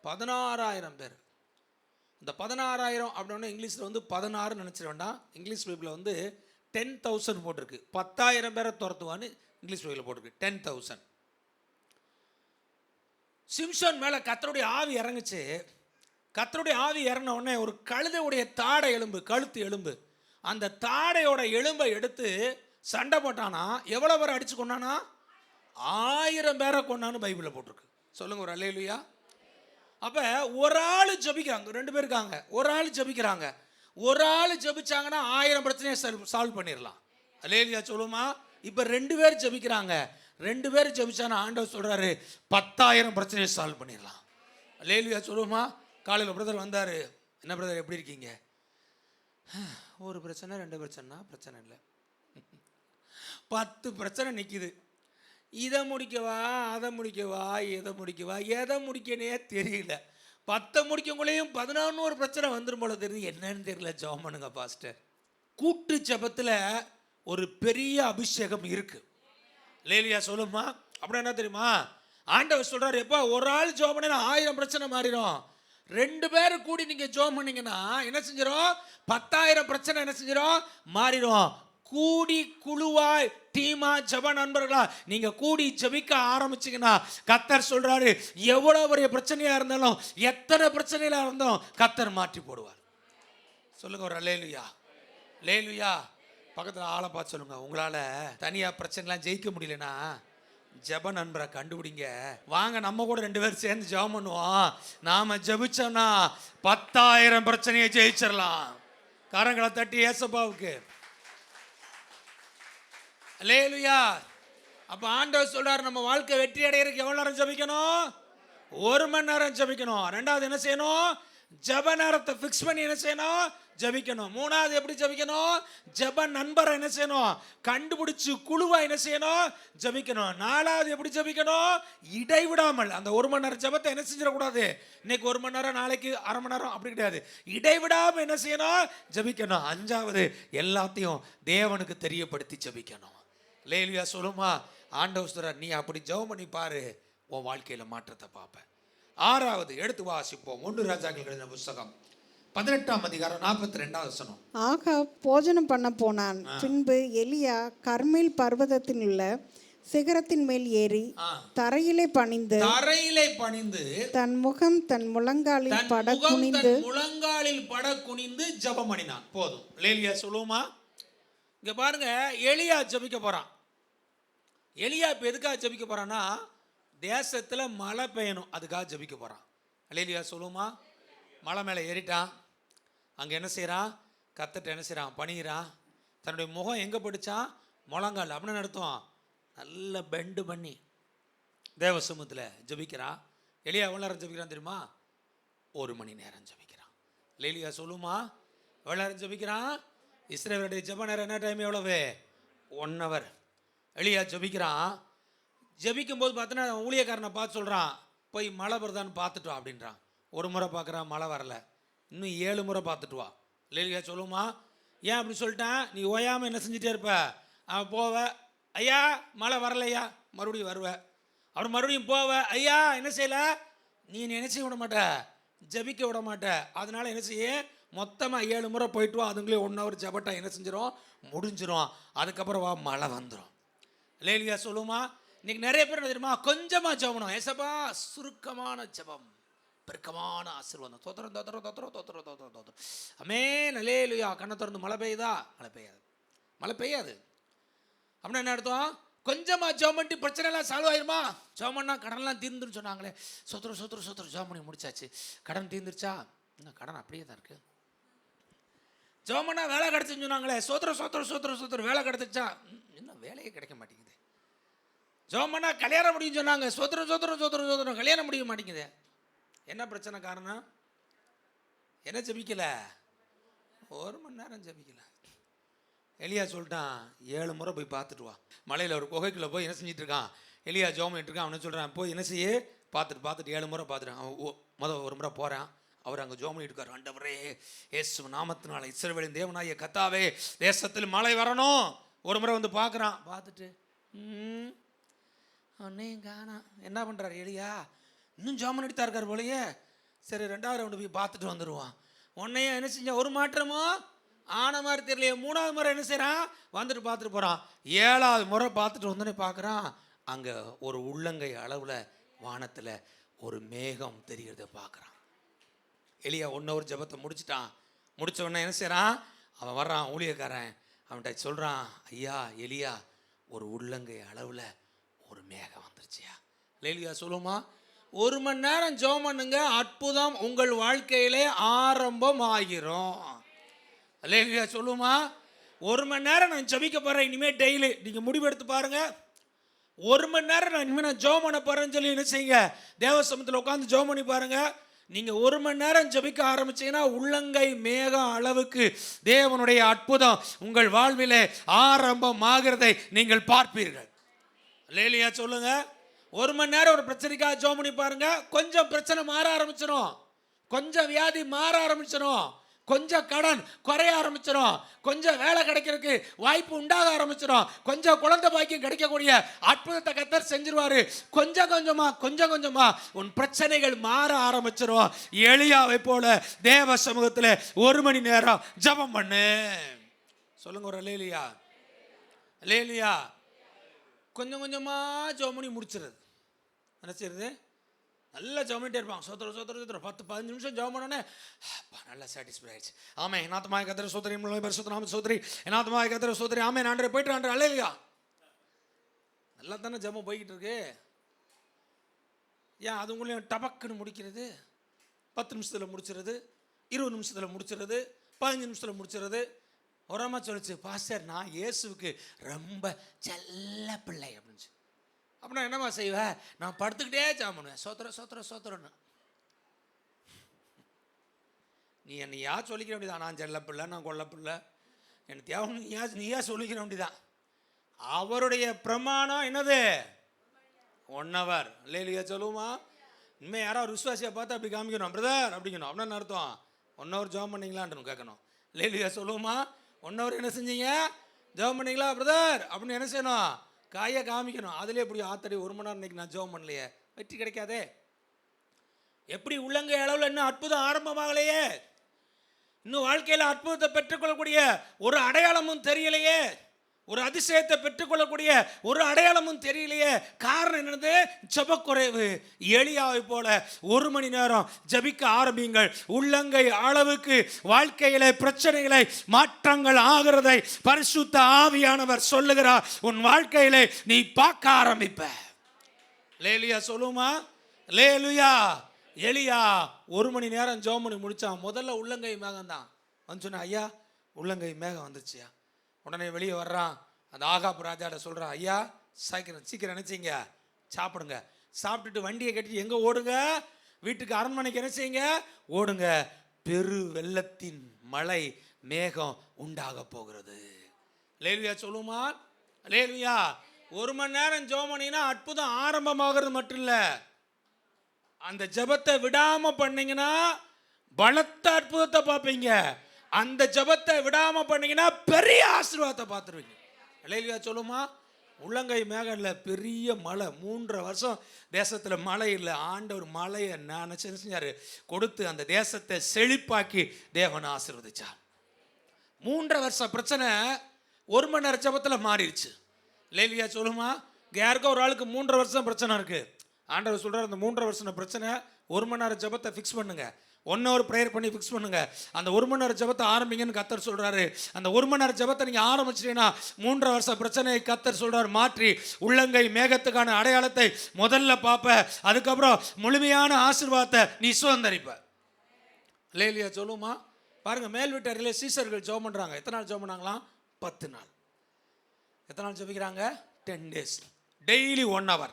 A: 16,000 பேர். இந்த 16,000 அப்படின்னா இங்கிலீஷில் வந்து 16 நினச்சிட வேண்டாம். இங்கிலீஷ் பைபிளில் வந்து 10,000 போட்டிருக்கு. 10,000 பேரை துரத்துவான்னு இங்கிலீஷ் பைபிளில் போட்டிருக்கு. 10,000. சிம்சோன் மேலே கர்த்தருடைய ஆவி இறங்குச்சு. கர்த்தருடைய ஆவி இறங்கின உடனே ஒரு கழுதையுடைய தாடை எலும்பு, கழுத்து எலும்பு, அந்த தாடையோட எலும்பை எடுத்து சண்டை போட்டானா எவ்வளோ பேரை அடிச்சு கொண்டானா? 1000 பேரை கொண்டான்னு பைபிளில் போட்டிருக்கு. சொல்லுங்க ஒரு அல்லேலூயா. அப்போ ஒரு ஆள் ஜெபிக்கிறாங்க, 2 பேர் இருக்காங்க, ஒரு ஆள் ஜெபிக்கிறாங்க. ஒரு ஆள் ஜெபிச்சாங்கன்னா 1000 பிரச்சனையை சால்வ் பண்ணிடலாம். அல்லேலூயா சொல்லுமா? இப்போ 2 பேர் ஜெபிக்கிறாங்க. 2 பேர் ஜெபிச்சானா ஆண்டவர் சொல்றாரு 10,000 பிரச்சனையை சால்வ் பண்ணிடலாம். அல்லேலூயா சொல்லுமா? காலையில் பிரதர் வந்தார். என்ன பிரதர் எப்படி இருக்கீங்க? ஒரு பிரச்சனை 2 பிரச்சனைனா பிரச்சனை இல்லை, 10 பிரச்சனை நிற்கிது. இதை முடிக்கவா, அதை முடிக்கவா, எதை முடிக்கவா, எதை முடிக்கனே தெரியல. 10 முடிக்கக்குள்ளேயும் 11 பிரச்சனை வந்துடும் போல தெரியுது. என்னன்னு தெரியல. ஜெபம் பண்ணுங்க பாஸ்டர். கூட்டு ஜெபத்தில் ஒரு பெரிய அபிஷேகம் இருக்கு. லேலியா சொல்லுமா? அப்படின்னா என்ன தெரியுமா? ஆண்டவர் சொல்றாரு, எப்பா ஒரு ஆள் ஜெபம் பண்ணினா 1000 பிரச்சனை மாறிடும். 2 பேர் கூடி நீங்க ஜெபம் பண்ணீங்கன்னா என்ன செஞ்சிடும்? 10,000 பிரச்சனை என்ன செஞ்சிடும்? மாறிடும். கூடி குழுவாய் டீமா ஜெப நண்பர்களா நீங்க கூடி ஜெபிக்க ஆரம்பிச்சீங்கன்னா கர்த்தர் சொல்றாரு, எவ்வளவு பெரிய பிரச்சனையா இருந்தாலும், எத்தனை பிரச்சனையா இருந்தாலும் கர்த்தர் மாற்றி போடுவார். சொல்லுங்க ஒரு அல்லேலூயா. லேலுயா. பக்கத்தில் ஆளை பார்த்து சொல்லுங்க, உங்களால தனியா பிரச்சனைலாம் ஜெயிக்க முடியலன்னா ஜெப நண்பரை கண்டுபிடிங்க, வாங்க நம்ம கூட 2 பேரும் சேர்ந்து ஜெபம் பண்ணுவோம். நாம ஜெபிச்சோம்னா 10,000 பிரச்சனையை ஜெயிச்சிடலாம். கரங்களை தட்டி ஏசப்பாவுக்கு அல்லேலூயா. அப்ப ஆண்டவர் சொல்றாரு, நம்ம வாழ்க்கை வெற்றி அடையறதுக்கு எவ்வளவு நேரம் ஜெபிக்கணும்? 1 மணி நேரம் ஜெபிக்கணும். 2வது என்ன செய்யணும்? ஜெப நேரத்தை ஃபிக்ஸ் பண்ணி என்ன செய்யணும்? ஜெபிக்கணும். மூணாவது எப்படி ஜெபிக்கணும்? ஜெப நண்பரை என்ன செய்யணும்? கண்டுபிடிச்சு குழுவா என்ன செய்யணும்? ஜெபிக்கணும். நாலாவது எப்படி ஜெபிக்கணும்? இடைவிடாமல். அந்த 1 மணி நேரம் ஜெபத்தை என்ன செஞ்சிடக்கூடாது? இன்னைக்கு 1 மணி நேரம், நாளைக்கு அரை மணி நேரம், அப்படி கிடையாது. இடைவிடாமல் என்ன செய்யணும்? ஜெபிக்கணும். அஞ்சாவது எல்லாத்தையும் தேவனுக்கு தெரியப்படுத்தி ஜெபிக்கணும். லேலியா சொல்லுமா, ஆண்டவர் சொல்றார், நீ அப்படி ஜெபம் பண்ணி பாரு, உன் வாழ்க்கையில மாற்றத்தை பார்ப்பேன். ஆறாவது எடுத்து வாசிப்போம். 1 ராஜாக்கள் எழுதின புத்தகம் 18ஆம் அதிகாரம் 42வது வசனம்.
B: ஆகாப் போஜனம் பண்ண போனான். பின்பு எலியா கர்மேல் பர்வதத்தில் உள்ள சிகரத்தின் மேல் ஏறி தரையிலே பணிந்து தன் முகம் தன் முழங்காலில்
A: பட குனிந்து ஜெபம் பண்ணினான். போதும். லேலியா சொல்லுமா, இங்க பாருங்க, எலியா ஜெபிக்க போறான். எலியா இப்ப எதுக்காக ஜெபிக்க போறான்னா, தேசத்துல மழை பெய்யணும், அதுக்காக ஜெபிக்க போறான். லேலியா சொல்லுமா, மலை மேலே ஏறிட்டான். அங்கே என்ன செய்கிறான்? கத்தட்ட என்ன செய்கிறான்? பணிகிறான். தன்னுடைய முகம் எங்கே படித்தான்? முழங்கால். அப்படின்னு அர்த்தம் நல்ல பெண்டு பண்ணி தேவ சமூகத்தில் ஜெபிக்கிறான். எலியா எவ்வளோ நேரம் ஜெபிக்கிறான் தெரியுமா? 1 மணி நேரம் ஜெபிக்கிறான். லேலியா சொல்லுமா, எவ்வளோ நேரம் ஜெபிக்கிறான்? இஸ்ரவேலுடைய ஜெப நேரம் என்ன டைம்? எவ்வளவு? 1 hour. எலியா ஜெபிக்கிறான். ஜெபிக்கும் போது பார்த்தோன்னா ஊழியக்காரனை பார்த்து சொல்கிறான், போய் மழை வருதான்னு பார்த்துட்டு வா அப்படின்றான். 1 முறை பார்க்குறான், மழை வரல. இன்னும் 7 முறை பார்த்துட்டு வா. லேலியா சொல்லுமா, ஏன் அப்படி சொல்லிட்டான்? நீ ஓயாமல் என்ன செஞ்சுட்டே இருப்ப. அவன் போவ, ஐயா மழை வரலையா, மறுபடியும் வருவேன். அப்புறம் மறுபடியும் போவ, ஐயா என்ன செய்யல, நீ நினைச்ச விட மாட்ட, ஜபிக்க விட மாட்ட. அதனால என்ன செய்ய, மொத்தமாக 7 முறை போயிட்டு வா. அதுங்களே 1 hour ஜபட்டா என்ன செஞ்சிடும்? முடிஞ்சிடும். அதுக்கப்புறம் வா, மழை வந்துடும். லேலியா சொல்லுமா, இன்னைக்கு நிறைய பேர் என்ன தெரியுமா? கொஞ்சமாக ஜபணும். ஏசப்பா சுருக்கமான ஜபம், பெருக்கமான ஆசீர்வாதம். தோத்திரம் தோத்திரம் தோத்திரம் தோத்திரம் தோத்திரம் தோத்திரம். ஆமென் அல்லேலூயா. கண்ணை திறந்து மழை பெய்யுதா? மழை பெய்யாது. மழை பெய்யாது அப்படின்னா என்ன அர்த்தம்? கொஞ்சமாக ஜெபம் பண்ணிட்டு பிரச்சனை எல்லாம் சால்வ் ஆயிருமா? ஜெபம் பண்ணா கடன்லாம் தீர்ந்துன்னு சொன்னாங்களே. சொத்துரு சொத்துரு சொத்துரு ஜெபம் பண்ணி முடிச்சாச்சு. கடன் தீர்ந்துருச்சா? இன்னும் கடன் அப்படியே தான் இருக்கு. ஜெபம் பண்ணா வேலை கிடைச்சுன்னு சொன்னாங்களே. சோத்திர சோத்திர சோத்திர சோத்திர வேலை கிடைச்சிச்சா? இன்னும் வேலையே கிடைக்க மாட்டேங்குது. ஜெபம் பண்ணா கல்யாணம் முடியும் சொன்னாங்க. சோத்திரம் சோத்திரம் சோத்திரம் சோத்திரம் கல்யாணம் முடிய மாட்டேங்குது. என்ன பிரச்சனை? காரணம் என்ன? ஜெபிக்கல. 1 மணி நேரம் ஜெபிக்கல. எலியா சொல்லிட்டான், 7 முறை போய் பார்த்துட்டு வா. மலையில் ஒரு குகைக்குள்ளே போய் என்ன செஞ்சிட்டு இருக்கான்? எலியா ஜெபம் பண்ணிட்டு இருக்கான். அவனை சொல்கிறான், போய் என்ன செய்ய, பார்த்துட்டு 7 முறை பார்த்துட்டான். அவன் 1 முறை போகிறான். அவர் அங்கே ஜெபம் பண்ணிட்டு இருக்கார். ஆண்டவரே இயேசு நாமத்தினால இஸ்ரவேலின் தேவனாகிய கர்த்தாவே, தேசத்தில் மழை வரணும். 1 முறை வந்து பார்க்குறான். பார்த்துட்டு அன்னையும் காணா. என்ன பண்ணுறாரு எலியா? இன்னும் ஜெபம் பண்ணிட்டு தான் இருக்கார் போலயே. சரி 2வது ரவுண்டு போய் பார்த்துட்டு வந்துடுவான். உன்னையும் என்ன செஞ்ச, ஒரு மாற்றமோ ஆன மாதிரி தெரியலையே. 3வது முறை என்ன செய்கிறான்? வந்துட்டு பார்த்துட்டு போகிறான். 7வது முறை பார்த்துட்டு வந்தோடனே பார்க்குறான், அங்கே ஒரு உள்ளங்கை அளவில் வானத்தில் ஒரு மேகம் தெரிகிறத பார்க்குறான். எலியா 1 hour ஜெபத்தை முடிச்சிட்டான். முடித்த உடனே என்ன செய்கிறான்? அவன் வர்றான், ஊழியக்காரன். அவன்கிட்ட சொல்கிறான், ஐயா எலியா, ஒரு உள்ளங்கை அளவில் ஒரு மேகம் வந்துருச்சியா. லேலியா சொல்லுமா, 1 மணி நேரம் ஜெபம் பண்ணுங்க, அற்புதம் உங்கள் வாழ்க்கையிலே ஆரம்பம் ஆகிரும். லேலியா சொல்லுமா, 1 மணி நேரம் நான் ஜெபிக்க போகிறேன் இனிமேல். டெய்லி நீங்கள் முடிவெடுத்து பாருங்கள். 1 மணி நேரம் நான் இனிமேல் நான் ஜெபம் பண்ண போகிறேன்னு சொல்லி என்ன செய்யுங்க, தேவசமத்தில் உட்காந்து ஜெபம் பண்ணி பாருங்கள். நீங்கள் 1 மணி நேரம் ஜெபிக்க ஆரம்பிச்சீங்கன்னா உள்ளங்கை மேகம் அளவுக்கு தேவனுடைய அற்புதம் உங்கள் வாழ்விலே ஆரம்பம் ஆகிறதை நீங்கள் பார்ப்பீர்கள். லேலியா சொல்லுங்க, 1 மணி நேரம் ஒரு பிரச்சனைக்காக ஜெபம் பண்ணி பாருங்க. கொஞ்சம் பிரச்சனை மாற ஆரம்பிச்சிடும், கொஞ்சம் வியாதி மாற ஆரம்பிச்சிடும், கொஞ்சம் கடன் குறைய ஆரம்பிச்சிடும், கொஞ்சம் வேலை கிடைக்கிறதுக்கு வாய்ப்பு உண்டாக ஆரம்பிச்சிடும், கொஞ்சம் குழந்தை பாக்கியம் கிடைக்கக்கூடிய அற்புதத்தை கர்த்தர் செஞ்சிருவாரு. கொஞ்சம் கொஞ்சமா உன் பிரச்சனைகள் மாற ஆரம்பிச்சிடும். எலியாவை போல தேவ சமூகத்தில் 1 மணி நேரம் ஜெபம் பண்ணு. சொல்லுங்க ஒரு லேலியா. லேலியா கொஞ்சம் கொஞ்சமாக ஜெபம் பண்ணி முடிச்சிருது. என்ன செய்யுது? நல்லா ஜெபம் பண்ணிட்டே இருப்பாங்க. சோத்திரம் சோத்திரம் சோத்திரம் 10-15 நிமிஷம் ஜெபம் பண்ணோன்னே நல்லா சாட்டிஸ்ஃபை ஆயிடுச்சு. ஆமே என்னாத்தமாக கத்திர சோதரி பரிசுத்தநாம சோதரி என்னாத்தமாக கத்திர சோதரி ஆமே நாண்டே போயிட்டு ஆண்டு அல்லேலூயா. நல்லா தானே ஜெபம் போய்கிட்டு இருக்கு. ஏன் அதுங்களையும் டபக்குன்னு முடிக்கிறது? 10 நிமிஷத்தில் முடிச்சிருது, 20 நிமிஷத்தில் முடிச்சிருது, 15 நிமிஷத்தில் முடிச்சிருது. ஒரு அம்மா சொல்லிச்சு, பாஸ்டர் நான் இயேசுவுக்கு ரொம்ப செல்ல பிள்ளை அப்படின்னு. அப்படின்னா என்னம்மா செய்வேன்? நான் படுத்துக்கிட்டே ஜெபம் பண்ணுவேன், சோத்திரம் சோத்திரம் சோத்திரம்னு. நீ என்னையா சொல்லிக்கிற வேண்டியதான், நான் செல்ல பிள்ளை, நான் கொல்ல பிள்ளை, எனக்கு தேவை நீயா சொல்லிக்கிற வேண்டியதான். அவருடைய பிரமாணம் என்னது? 1 hour. இல்லையா சொல்லுவோமா? இனிமேல் யாராவது விசுவாசியை பார்த்து அப்படி காமிக்கணும், பிரதர் அப்படிங்கணும். அப்படின்னு அர்த்தம் 1 hour ஜெபம் பண்ணீங்களான்னு கேட்கணும். இல்லையா சொல்லுவோமா? 1 hour என்ன செஞ்சீங்க? ஜெபம் பண்ணீங்களா பிரதர் அப்படின்னு என்ன செய்யணும்? காயை காமிக்கணும். அதிலே எப்படி ஆத்தடி 1 மணி நேரம் இன்னைக்கு நான் ஜெபம் பண்ணலையே, வெற்றி கிடைக்காதே. எப்படி உள்ளங்கை அளவில் இன்னும் அற்புதம் ஆரம்பமாகலையே, இன்னும் வாழ்க்கையில் அற்புதத்தை பெற்றுக்கொள்ளக்கூடிய ஒரு அடையாளமும் தெரியலையே, ஒரு அதிசயத்தை பெற்றுக்கொள்ளக்கூடிய ஒரு அடையாளமும் தெரியலையே. காரணம் என்னது? ஜெபக்குறைவு. எலியாவை போல 1 மணி நேரம் ஜெபிக்க ஆரம்பிங்கள். உள்ளங்கை அளவுக்கு வாழ்க்கையில பிரச்சனைகளை மாற்றங்கள் ஆகிறதை பரிசுத்த ஆவியானவர் சொல்லுகிறார். உன் வாழ்க்கையில நீ பார்க்க ஆரம்பிப்ப. லேலுயா சொல்லுமா? லேலுயா. எலியா 1 மணி நேரம் ஜெபம் பண்ணி முடிச்சான். முதல்ல உள்ளங்கை மேகம் தான் வந்து சொன்ன, ஐயா உள்ளங்கை மேகம் வந்துச்சியா. உடனே வெளியே வர்றான். அந்த ஆகாப் ராஜாட்ட சொல்கிறான், ஐயா சீக்கிரம் நினைச்சிங்க சாப்பிடுங்க. சாப்பிட்டுட்டு வண்டியை கட்டிட்டு எங்கே ஓடுங்க? வீட்டுக்கு அரண்மனைக்கு என்ன செய்யுங்க? ஓடுங்க. பெரு வெள்ளத்தின் மழை மேகம் உண்டாக போகிறது. லேலுயா சொல்லுமா? லேலுயா. 1 மணி நேரம் ஜெபம் பண்ணினா அற்புதம் ஆரம்பமாகிறது மட்டும் இல்லை, அந்த ஜெபத்தை விடாம பண்ணீங்கன்னா பலத்த அற்புதத்தை பார்ப்பீங்க. அந்த ஜெபத்தை விடாம பண்ணீங்கன்னா பெரிய ஆசீர்வாதத்தை பார்த்துருவீங்க. அல்லேலூயா சொல்லுமா? உள்ளங்கை மேகம் இல்லை, பெரிய மழை. 3.5 வருஷம் தேசத்தில் மழை இல்லை. ஆண்டவர் மழையை நான் செஞ்சார் கொடுத்து அந்த தேசத்தை செழிப்பாக்கி தேவனை ஆசீர்வதிச்சார். 3.5 வருஷம் பிரச்சனை 1 மணி நேரம் ஜெபத்தில் மாறிடுச்சு. அல்லேலூயா சொல்லுமா? யாருக்கோ ஒரு ஆளுக்கு 3.5 வருஷம் பிரச்சனை இருக்கு. ஆண்டவர் சொல்றார், அந்த 3.5 வருஷம் பிரச்சனை 1 மணி நேரம் ஜெபத்தை ஃபிக்ஸ் பண்ணுங்க. 1 hour ப்ரேயர் பண்ணி ஃபிக்ஸ் பண்ணுங்க. அந்த 1 மணி நேரம் ஜெபத்தை ஆரம்பிங்கன்னு கர்த்தர் சொல்றாரு. அந்த 1 மணி நேரம் ஜெபத்தை நீங்க ஆரம்பிச்சிட்டீங்கன்னா 3.5 வருஷம் பிரச்சனையை கர்த்தர் சொல்றாரு மாற்றி உள்ளங்கை மேகத்துக்கான அடையாளத்தை முதல்ல பார்ப்ப. அதுக்கப்புறம் முழுமையான ஆசீர்வாதத்தை நீ சுதந்தரிப்ப. அல்லேலூயா சொல்லுமா? பாருங்க, மேல் வீட்டறையிலே சீசர்கள் ஜெபம் பண்றாங்க. எத்தனை நாள் ஜெபம் பண்ணாங்களாம்? 10 நாள். எத்தனை நாள் ஜெபிக்கிறாங்க? 10 days. Daily 1 hour.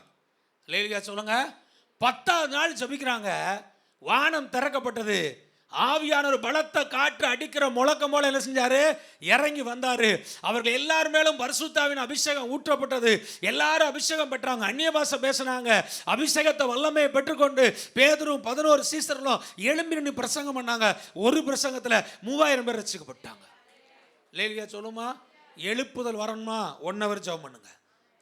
A: அல்லேலூயா சொல்லுங்க. 10ஆவது நாள் ஜெபிக்கிறாங்க. வானம் திறக்கப்பட்டது. ஆவியான ஒரு பலத்த காற்று அடிக்கிற முழக்கம் போல என்ன செஞ்சாரு? இறங்கி வந்தாரு. அவர்கள் எல்லார் மேலும் பரிசுத்தாவின் அபிஷேகம் ஊற்றப்பட்டது. எல்லாரும் அபிஷேகம் பெற்றாங்க. அந்நிய பாஷை பேசினாங்க. அபிஷேகத்தை வல்லமையை பெற்றுக்கொண்டு பேதுரும் 11 சீசர்களும் எழும்பி நின்று பிரசங்கம் பண்ணாங்க. ஒரு பிரசங்கத்தில் 3000 பேர் ரட்சிக்கப்பட்டாங்க. அல்லேலூயா சொல்லுமா? எழுப்புதல் வரணுமா? 1 hour ஜெபம் பண்ணுங்க.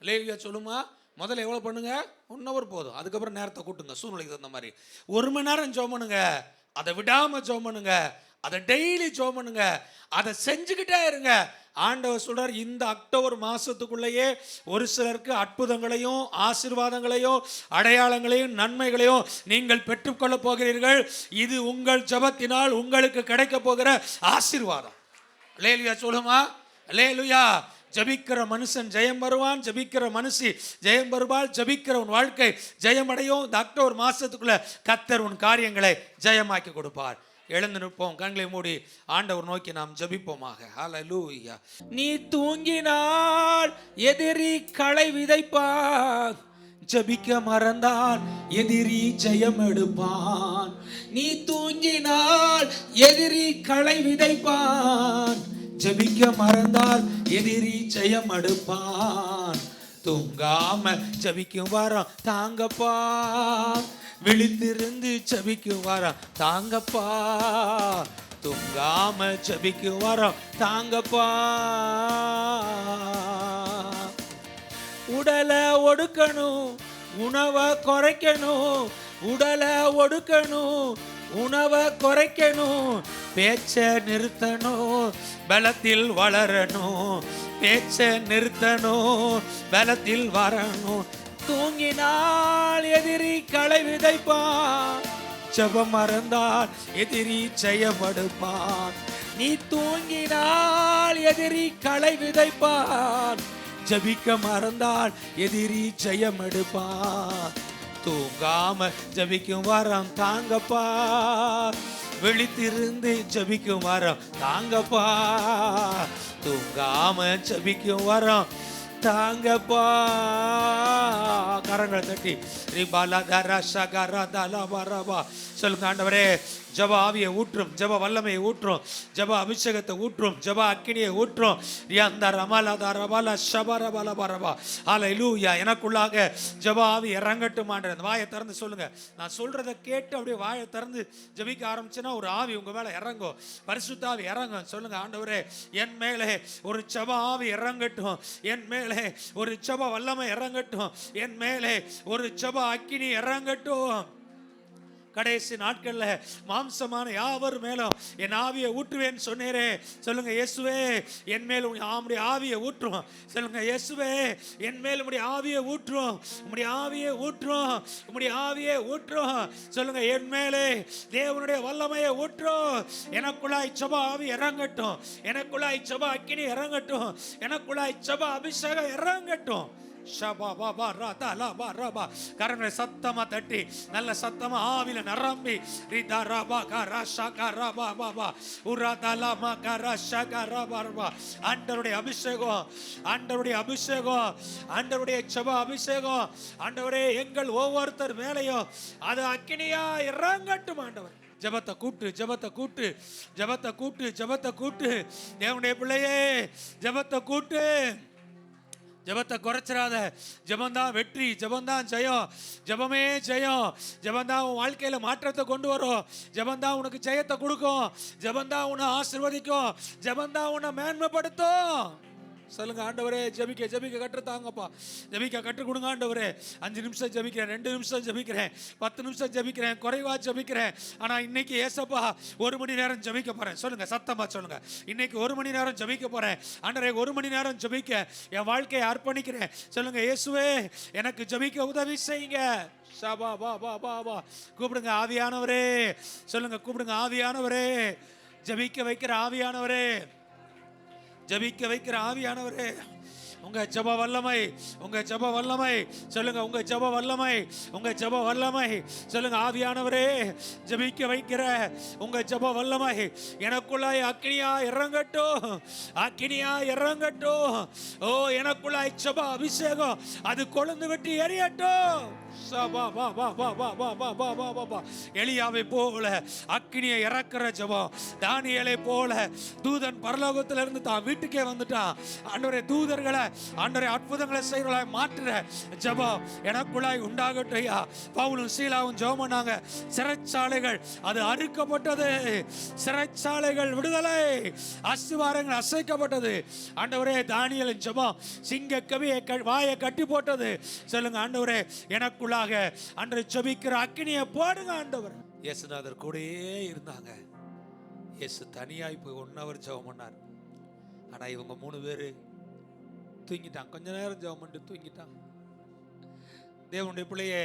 A: அல்லேலூயா சொல்லுமா? முதல்ல எவ்வளோ பண்ணுங்க? 1 hour போதும். அதுக்கப்புறம் நேரத்தை கூட்டுங்க, சூழ்நிலைக்கு தகுந்த மாதிரி. 1 மணி நேரம் ஜெபம் பண்ணுங்க. அதை விடாம ஜெபம் பண்ணுங்க. அதை டெய்லி ஜெபம் பண்ணுங்க. அதை செஞ்சுக்கிட்டே இருங்க. ஆண்டவர் சொல்றார், இந்த அக்டோபர் மாசத்துக்குள்ளேயே ஒரு சிலருக்கு அற்புதங்களையும் ஆசீர்வாதங்களையும் அடையாளங்களையும் நன்மைகளையும் நீங்கள் பெற்றுக்கொள்ள போகிறீர்கள். இது உங்கள் ஜெபத்தினால் உங்களுக்கு கிடைக்க போகிற ஆசீர்வாதம். அல்லேலூயா சொல்லுமா? அல்லேலூயா. ஜபிக்கிற மனுஷன் ஜெயம் வருவான், ஜபிக்கிற மனுஷி ஜெயம் வருவாள். ஜபிக்கிற உன் வாழ்க்கை ஜெயமடையும். இந்த அக்டோபர் மாசத்துக்குள்ள கர்த்தர் உன் காரியங்களை ஜெயமாக்கி கொடுப்பார். எழுந்து நிற்போம், கண்களை மூடி ஆண்டவர் நோக்கி நாம் ஜபிப்போமாக. ஹல்லேலூயா. நீ தூங்கினால் எதிரி களை விதைப்பான், ஜபிக்க மறந்தால் எதிரி ஜெயம் எடுப்பான். நீ தூங்கினால் எதிரி களை விதைப்பான், ஜபிக்க மறந்தால் எதிரி ஜெயம் எடுப்பான். தூங்காம ஜபிக்கும் வாரம் தாங்கப்பா, விழித்திருந்து ஜபிக்கும் வாரம் தாங்கப்பா. தூங்காம ஜபிக்கும் வாரம் தாங்கப்பா. உடலை ஒடுக்கணும், உணவை குறைக்கணும். உடலை ஒடுக்கணும், உணவை குறைக்கணும். பேச்ச நிறுத்தணும், பலத்தில் வளரணும். பேச்ச நிறுத்தணும், பலத்தில் வரணும். தூங்கினால் எதிரி களை விதைப்பான், ஜெபம் மறந்தால் எதிரி ஜெயமெடுப்பான். நீ தூங்கினால் எதிரி களை விதைப்பான், ஜபிக்க மறந்தால் எதிரி ஜெயம் எடுப்பான். தூங்காம ஜபிக்கும் வாரம் தாங்கப்பா, விழித்திருந்து ஜபிக்கும் வாரம் தாங்கப்பா. தூங்காம ஜபிக்கும் வாரம் தாங்கப்பா. கரங்களை தட்டி ரிபாலா தரஷா கரதலா வரபா சொல்லுங்க. ஆண்டவரே ஜப ஆவியை ஊற்றும், ஜப வல்லமையை ஊற்றும், ஜப அபிஷேகத்தை ஊற்றும், ஜப அக்கினியை ஊற்றும். ரியாந்த ரமலா ரபலா ஷபரபல பரபா. ஹல்லேலூயா. எனக்குள்ளாக ஜப ஆவி இறங்கட்டும் ஆண்டவரே. அந்த வாயை திறந்து சொல்லுங்க. நான் சொல்றதை கேட்டு அப்படியே வாயை திறந்து ஜபிக்க ஆரம்பிச்சுன்னா ஒரு ஆவி உங்க மேல இறங்கும், பரிசுத்த ஆவி இறங்கும். சொல்லுங்க, ஆண்டவரே என் மேலே ஒரு ஜப ஆவி இறங்கட்டும், என் மேலே ஒரு ஜப வல்லமை இறங்கட்டும், என் மேலே ஒரு ஜப அக்கினி இறங்கட்டும். கடைசி நாட்கள்ல மாம்சமான யாவர் மேலும் என் ஆவியை ஊற்றுவேன் சொன்னேரே. சொல்லுங்க, இயேசுவே என் மேல் உம்முடைய ஆவியை ஊற்றும். சொல்லுங்க, இயேசுவே என் மேல் உம்முடைய ஆவியை ஊற்றும், உம்முடைய ஆவியை ஊற்றும், உம்முடைய ஆவியை ஊற்றும். சொல்லுங்க, என் மேலே தேவனுடைய வல்லமையை ஊற்றும். எனக்குள்ளாய் ஜப ஆவி இறங்கட்டும், எனக்குள்ளாய் ஜப அக்கினி இறங்கட்டும், எனக்குள்ளாய் ஜப அபிஷேகம் இறங்கட்டும். கரங்களை சத்தமா தட்டி நல்ல சத்தமா ஆவில நிரம்பி ஆண்டவருடைய அபிஷேகம், ஆண்டவருடைய அபிஷேகம், ஆண்டவருடைய ஜப அபிஷேகம். ஆண்டவரே எங்கள் ஒவ்வொருத்தர் மேலையும் அது அக்கினியா இறங்கட்டும். ஆண்டவர் ஜபத்தை கூட்டு, ஜபத்தை கூட்டு, ஜபத்தை கூட்டு, ஜபத்தை கூட்டு. தேவனுடைய பிள்ளையே ஜபத்தை கூட்டு, ஜபத்தை குறைச்சிடாத. ஜபந்தான் வெற்றி, ஜபந்தான் ஜெயம், ஜபமே ஜெயம். ஜபந்தான் உன் வாழ்க்கையில மாற்றத்தை கொண்டு வரும், ஜபந்தான் உனக்கு ஜெயத்தை கொடுக்கும், ஜபந்தான் உன்னை ஆசீர்வதிக்கும், ஜபந்தான் உன்னை மேன்மைப்படுத்தும். சொல்லுங்க, ஆண்டவரே ஜபிக்க ஜபிக்க கற்றுத்தாங்கப்பா, ஜபிக்க கற்றுக் கொடுங்க ஆண்டவரே. 5 நிமிஷம் ஜபிக்கிறேன், 2 நிமிஷம் ஜபிக்கிறேன், 10 நிமிஷம் ஜபிக்கிறேன், குறைவா ஜபிக்கிறேன். ஆனா இன்னைக்கு ஏசப்பா 1 மணி நேரம் ஜபிக்க போறேன். சொல்லுங்க, சத்தமா சொல்லுங்க, இன்னைக்கு 1 மணி நேரம் ஜபிக்க போறேன். ஆண்டவரே 1 மணி நேரம் ஜபிக்க என் வாழ்க்கையை அர்ப்பணிக்கிறேன். சொல்லுங்க, இயேசுவே எனக்கு ஜபிக்க உதவி செய்யுங்க. ஷபா பா பா பா பா. கூப்பிடுங்க ஆவியானவரே. சொல்லுங்க, கூப்பிடுங்க ஆவியானவரே. ஜபிக்க வைக்கிற ஆவியானவரே, ஜபிக்க வைக்கிற ஆவியானவரே. உங்க ஜப வல்லமை, உங்க ஜப வல்லமை. சொல்லுங்க, உங்க ஜப வல்லமை, உங்க ஜப வல்லமை. சொல்லுங்க, ஆவியானவரே ஜபிக்க வைக்கிற உங்க ஜப வல்லமை எனக்குள்ளாய் அக்கினியா இறங்கட்டும், அக்கினியா இறங்கட்டும். ஓ, எனக்குள்ளாய் ஜப அபிஷேகம் அது கொழுந்து விட்டு எரியட்டும். எலியாவை போல அக்கினியை இறக்குற ஜபம், தானியேலை போல தூதன் பரலோகத்திலிருந்து தான் வீட்டுக்கே வந்துட்டான். ஆண்டவரே தூதர்களை, ஆண்டவரே அற்புதங்களை செய்கிறவர்களாய் மாற்றுற ஜபம் எனக்குள்ளாய் உண்டாகட்டும் ஐயா. பவுலும் சீலாவும் ஜெபம் பண்ணாங்க. சிறைச்சாலைகள் அது அறுக்கப்பட்டது, சிறைச்சாலைகள் விடுதலை, அஸ்திவாரங்கள் அசைக்கப்பட்டது. ஆண்டவரே தானியேலின் ஜபம் சிங்க கவியை வாயை கட்டி போட்டது. சொல்லுங்க, ஆண்டவரே எனக்குள்ளாக அன்று ஜெபிக்கிற அக்கினியை போடுங்க ஆண்டவர். இயேசுநாதர் கூடயே இருந்தாங்க. இயேசு தனியாய் போய் 1 hour ஜெபம் பண்ணார். ஆனா இவங்க 3 பேரு தூங்கிட்டாங்க. கொஞ்ச நேரம் ஜெபம் பண்ணிட்டு தூங்கிட்டாங்க. தேவனுடைய பிள்ளையே,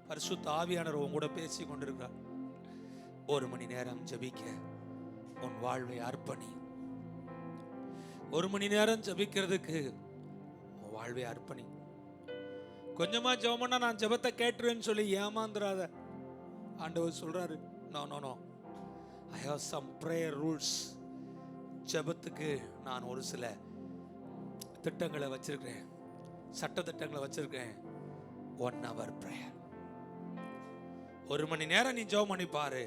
A: பரிசுத்த ஆவியானவர் உன் கூட பேசி கொண்டிருக்கிறார். 1 மணி நேரம் ஜெபிக்க உன் வாழ்வை அர்ப்பணி. 1 மணி நேரம் ஜெபிக்கிறதுக்கு உன் வாழ்வை அர்ப்பணி. கொஞ்சமா ஜெபம் பண்ணா நான் ஜெபத்தை கேட்டுருவேன்னு சொல்லி ஏமாந்துராத. ஆண்டவர் சொல்றாரு, no no no, I have some prayer rules. ஜெபத்துக்கு நான் ஒரு சில திட்டங்களை வச்சிருக்கிறேன், சட்ட திட்டங்களை வச்சிருக்கேன். 1 hour பிரேயர், 1 மணி நேரம் நீ ஜெபம் பண்ணி பாரு.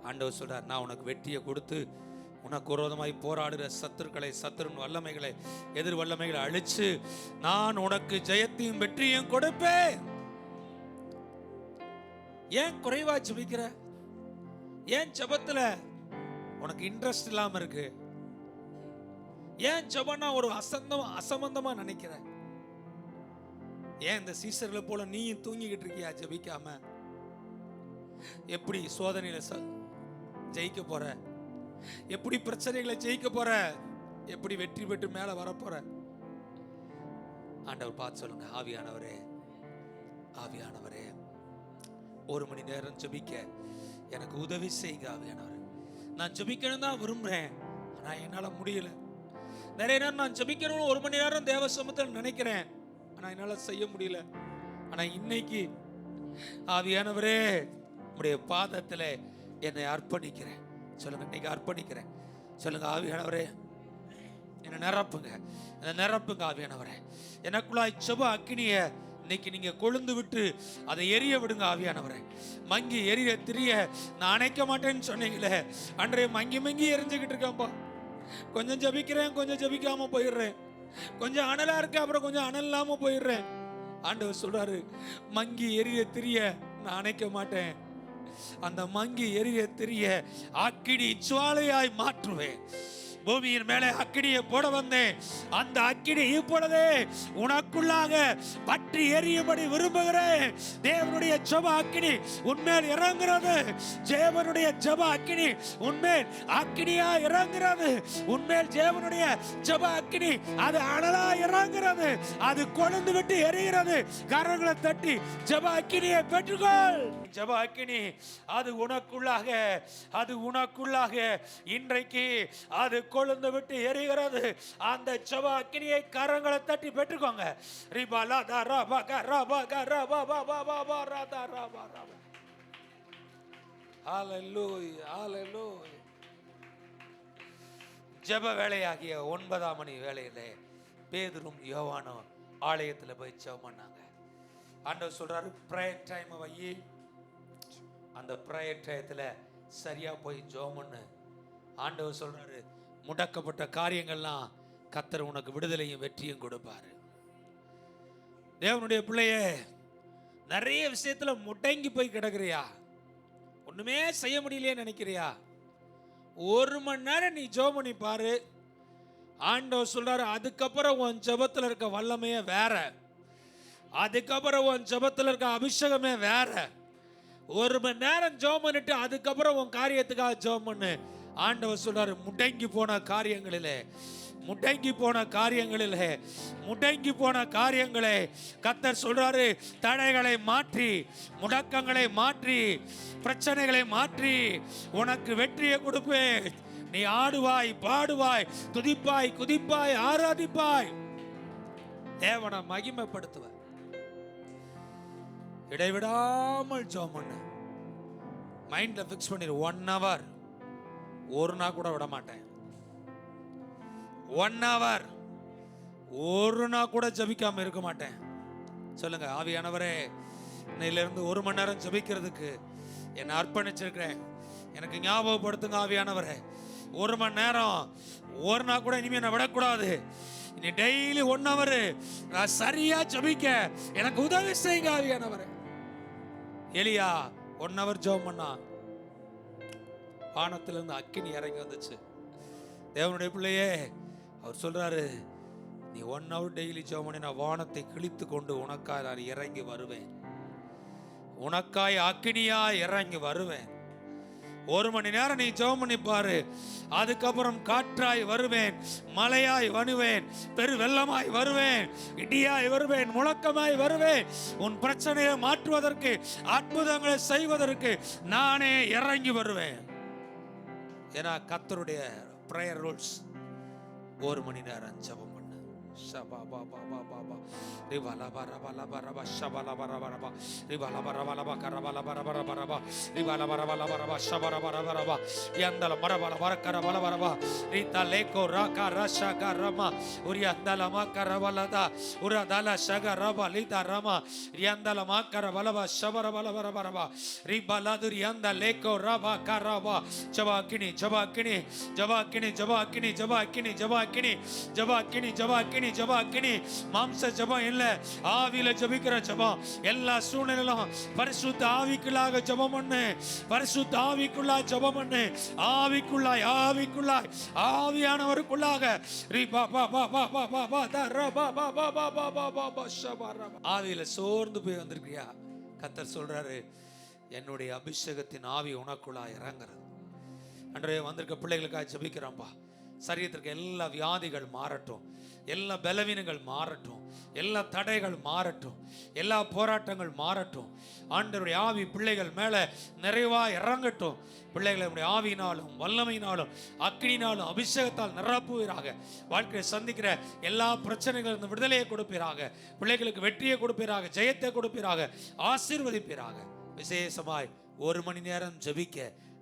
A: ஆண்டவர் சொல்றார், நான் உனக்கு வெற்றியை கொடுத்து உனக்கு விரோதமாய் போராடுகிற சத்துருக்களை, சத்துருன் வல்லமைகளை, எதிர் வல்லமைகளை அழிச்சு நான் உனக்கு ஜெயத்தையும் வெற்றியும் கொடுப்பேன். ஏன் குறைவா ஜெபிக்கிற? ஏன் ஜெபத்துல உனக்கு இன்ட்ரெஸ்ட் இல்லாம இருக்கு? ஏன் ஜெபம்னா ஒரு அசம்பந்தமா நினைக்கிற? ஏன் இந்த சீசர்களை போல நீயும் தூங்கிக்கிட்டு இருக்கியா ஜெபிக்காம? எப்படி சோதனையில ஜெயிக்க போற? எப்படி பிரச்சனைகளை ஜெயிக்க போற? எப்படி வெற்றி பெற்று மேல வர போற? ஆண்டவர் பார்த்து சொல்லுங்க, ஆவியானவரே, ஆவியானவரே 1 மணி நேரம் ஜெபிக்க எனக்கு உதவி செய்யுங்க ஆவியானவரே. நான் ஜெபிக்கணும் தான் விரும்புறேன், ஆனா என்னால முடியல. நிறைய நேரம் நான் ஜெபிக்கணும்னு 1 மணி நேரம் தேவ சமூகத்தில் நினைக்கிறேன், ஆனா என்னால செய்ய முடியல. ஆனா இன்னைக்கு ஆவியானவரே உம்முடைய பாதத்துல என்னை அர்ப்பணிக்கிறேன். சொல்லுங்க, இன்னைக்கு அர்ப்பணிக்கிறேன். சொல்லுங்க, ஆவியானவரே என்னை நிரப்புங்க, என்னை நிரப்புங்க ஆவியானவரே. எனக்குள்ளாய் ஜெப அக்கினியை இன்னைக்கு நீங்க கொழுந்து விட்டு அதை எரிய விடுங்க ஆவியானவரே. மங்கி எரிய திரிய நான் அணைக்க மாட்டேன்னு சொன்னீங்களே, அன்றைய மங்கி மங்கி எரிஞ்சுக்கிட்டு இருக்கேன்ப்பா. கொஞ்சம் ஜபிக்கிறேன், கொஞ்சம் ஜபிக்காம போயிடுறேன். கொஞ்சம் அனலா இருக்கு, அப்புறம் கொஞ்சம் அனல் இல்லாம போயிடுறேன். ஆண்டவர் சொல்றாரு, மங்கி எரிய திரிய நான் அணைக்க மாட்டேன். அந்த மங்கி எரிய திரிய அக்கினி ஜுவாலையாய் மாற்றுவேன். பூமியின் மேலே அக்கினியை போட வந்தேன். அந்த அக்கினி இப்பொழுதே உனக்குள்ளாக பற்றி எரியும்படி விரும்புகிறேன். தேவனுடைய ஜெப அக்கினி உன்மேல் இறங்குறது. தேவனுடைய ஜெப அக்கினி உன்மேல் அக்கினியா இறங்குறது. உன்மேல் தேவனுடைய ஜெப அக்கினி அது அனலா இறங்குறது. அது கொழுந்து விட்டு எரிகிறது. கரங்களை தட்டி ஜெப அக்கினியை பெற்றுக்கொள். ஜெப அக்கினி அது உனக்குள்ளாக, அது உனக்குள்ளாக இன்றைக்கு அது கொழுந்து விட்டு எரிகிறது. அந்த ஜெப அக்கினியை கரங்களை தட்டி பெற்றுக்கோங்க. ரிபாலா தாரா பகா ரபா கரா பாபா பாபா பாரா தாரா பாரா. ஹalleluya ஹalleluya. ஜெப வேளையாகிய 9ஆம் மணி வேளையிலே பேதுரும் யோவானும் ஆலயத்தில் போய் ஜெபம் பண்ணாங்க. ஆண்டவர் சொல்றாரு, பிரேயர் டைம் வையி. அந்த பிரேயர் டயத்தில் சரியா போய் ஜெபம் பண்ணு. ஆண்டவர் சொல்றாரு, முடக்கப்பட்ட காரியங்கள்லாம் கர்த்தர் உனக்கு விடுதலையும் வெற்றியும் கொடுப்பாரு. தேவனுடைய பிள்ளையே, நிறைய விஷயத்துல முடங்கி போய் கிடக்குறியா? ஒண்ணுமே செய்ய முடியலையே நினைக்கிறியா? 1 மணி நேரம் நீ ஜெபம் பண்ணி பாரு. ஆண்டவர் சொல்றாரு, அதுக்கப்புறம் உன் ஜெபத்துல இருக்க வல்லமையே வேற. அதுக்கப்புறம் உன் ஜெபத்துல இருக்க அபிஷேகமே வேற. 1 மணி நேரம் ஜெபம் பண்ணிட்டு அதுக்கப்புறம் உன் காரியத்துக்காக ஜெபம் பண்ணு. ஆண்டவர் சொல்றாரு, முடங்கி போன காரியங்களிலே, முடங்கி போன காரியங்களிலே, முடங்கி போன காரியங்களே கர்த்தர் சொல்றாரு, தடைகளை மாற்றி, முடக்கங்களை மாற்றி, பிரச்சனைகளை மாற்றி உனக்கு வெற்றியை கொடுப்பேன். நீ ஆடுவாய், பாடுவாய், துதிப்பாய், குதிப்பாய், ஆராதிப்பாய், தேவனை மகிமைப்படுத்துவாய். இடைவிடாமல் ஜெபம் பண்ணு. மைண்ட்ல ஃபிக்ஸ் பண்ணிரு, 1 hour. 1 நாள் கூட விட மாட்டேன். 1 hour 1 நாள் கூட ஜபிக்காம இருக்க மாட்டேன். சொல்லுங்க, ஆவியானவரே, இன்னையிலிருந்து 1 மணி நேரம் ஜபிக்கிறதுக்கு என்னை அர்ப்பணிச்சிருக்கிறேன். எனக்கு ஞாபகப்படுத்துங்க ஆவியானவரே. 1 மணி நேரம் 1 நாள் கூட இனிமே நான் விடக்கூடாது. இனி டெய்லி 1 hour நான் சரியா ஜபிக்க எனக்கு உதவி செய்யுங்க ஆவியானவரே. எலியா 1 hour ஜெபம் பண்ணா, வானத்திலிருந்து அக்கினி இறங்கி வந்துச்சு. தேவனுடைய பிள்ளையே, அவர் சொல்றாரு, நீ 1 hour டெய்லி ஜெபம் பண்ணி நான் வானத்தை கிழித்து கொண்டு உனக்காய் நான் இறங்கி வருவேன். உனக்காய் அக்கினியா இறங்கி வருவேன். 1 மணி நேரம் நீ ஜெபம் பண்ணி பாரு. அதுக்கப்புறம் காற்றாய் வருவேன், மழையாய் வருவேன், பெரு வெள்ளமாய் வருவேன், இடியாய் வருவேன், முழக்கமாய் வருவேன். உன் பிரச்சனையை மாற்றுவதற்கு, அற்புதங்களை செய்வதற்கு நானே இறங்கி வருவேன். ஏன்னா கர்த்தருடைய பிரேயர் ரூல்ஸ் 1 மணி நேரம் ஜெபம் பண்ணு. ஷபா பா பா பா பா பா ரிவலா பரவலா பரவ ஷபலா பரவரபா ரிவலா பரவலா கரவலா பரவரபரபா ரிவலா பரவலா பரவ ஷபர பரவரபா யந்தல மரவல வரக்கரவல வரபா ரிதா லேகோ ராகா ரஷா கரமா உரியந்தல மக்கரவலதா உரதல ஷகரபா லிதா ரமா யந்தல மக்கரவலபா ஷபர பரவரபா ரிபலது யந்த லேகோ ரபா கரபா ஜபாக்கினி ஜபாக்கினி ஜபாக்கினி ஜபாக்கினி ஜபாக்கினி ஜபாக்கினி ஜபாக்கினி ஜபாக்கினி ஜபாக்கினி. மாம்ச ஜபம் இல்ல, ஆவியில ஜபிக்கிற ஜபம். எல்லா சூழ்நிலையிலும் பரிசுத்த ஆவிக்குள்ளாக ஜபம் பண்ணு. பரிசுத்த ஆவிக்குள்ளாக ஜபம் பண்ணு. ஆவிக்குள்ளாய் ஆவிக்குள்ளாய் ஆவியானவருக்குள்ளாக ஆவியில சோர்ந்து போய் வந்திருக்கியா? கர்த்தர் சொல்றாரு, என்னுடைய அபிஷேகத்தின் ஆவி உனக்குள்ளா இறங்குறது. அன்றைய வந்திருக்க பிள்ளைகளுக்காக ஜபிக்கிறோம்பா. சரீரத்திற்கு எல்லா வியாதிகள் மாறட்டும், எல்லா பலவீனங்கள் மாறட்டும், எல்லா தடைகள் மாறட்டும், எல்லா போராட்டங்கள் மாறட்டும். ஆண்டவருடைய ஆவி பிள்ளைகள் மேல நிறைவா இறங்கட்டும். பிள்ளைகளை ஆவியினாலும் வல்லமையினாலும் அக்கினினாலும் அபிஷேகத்தால் நிரப்புவீராக. வாழ்க்கையை சந்திக்கிற எல்லா பிரச்சனைகளிலிருந்து விடுதலையை கொடுப்பீராக. பிள்ளைகளுக்கு வெற்றியை கொடுப்பீராக, ஜெயத்தை கொடுப்பீராக, ஆசீர்வதிப்பீராக. விசேஷமாய் 1 மணி நேரம் ஜெபிக்க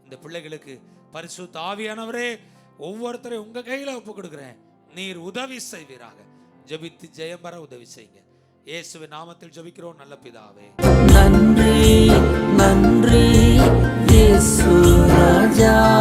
A: இந்த பிள்ளைகளுக்கு பரிசுத்த ஆவியானவரே ஒவ்வொருத்தரையும் உங்க கையில ஒப்பு கொடுக்கிறேன். நீர் உதவி செய்வீராக. ஜெபித்து ஜெயம் பெற உதவி செய்யுங்க. இயேசுவின் நாமத்தில் ஜெபிக்கிறோம் நல்ல பிதாவே.
C: நன்றி நன்றி இயேசு ராஜா.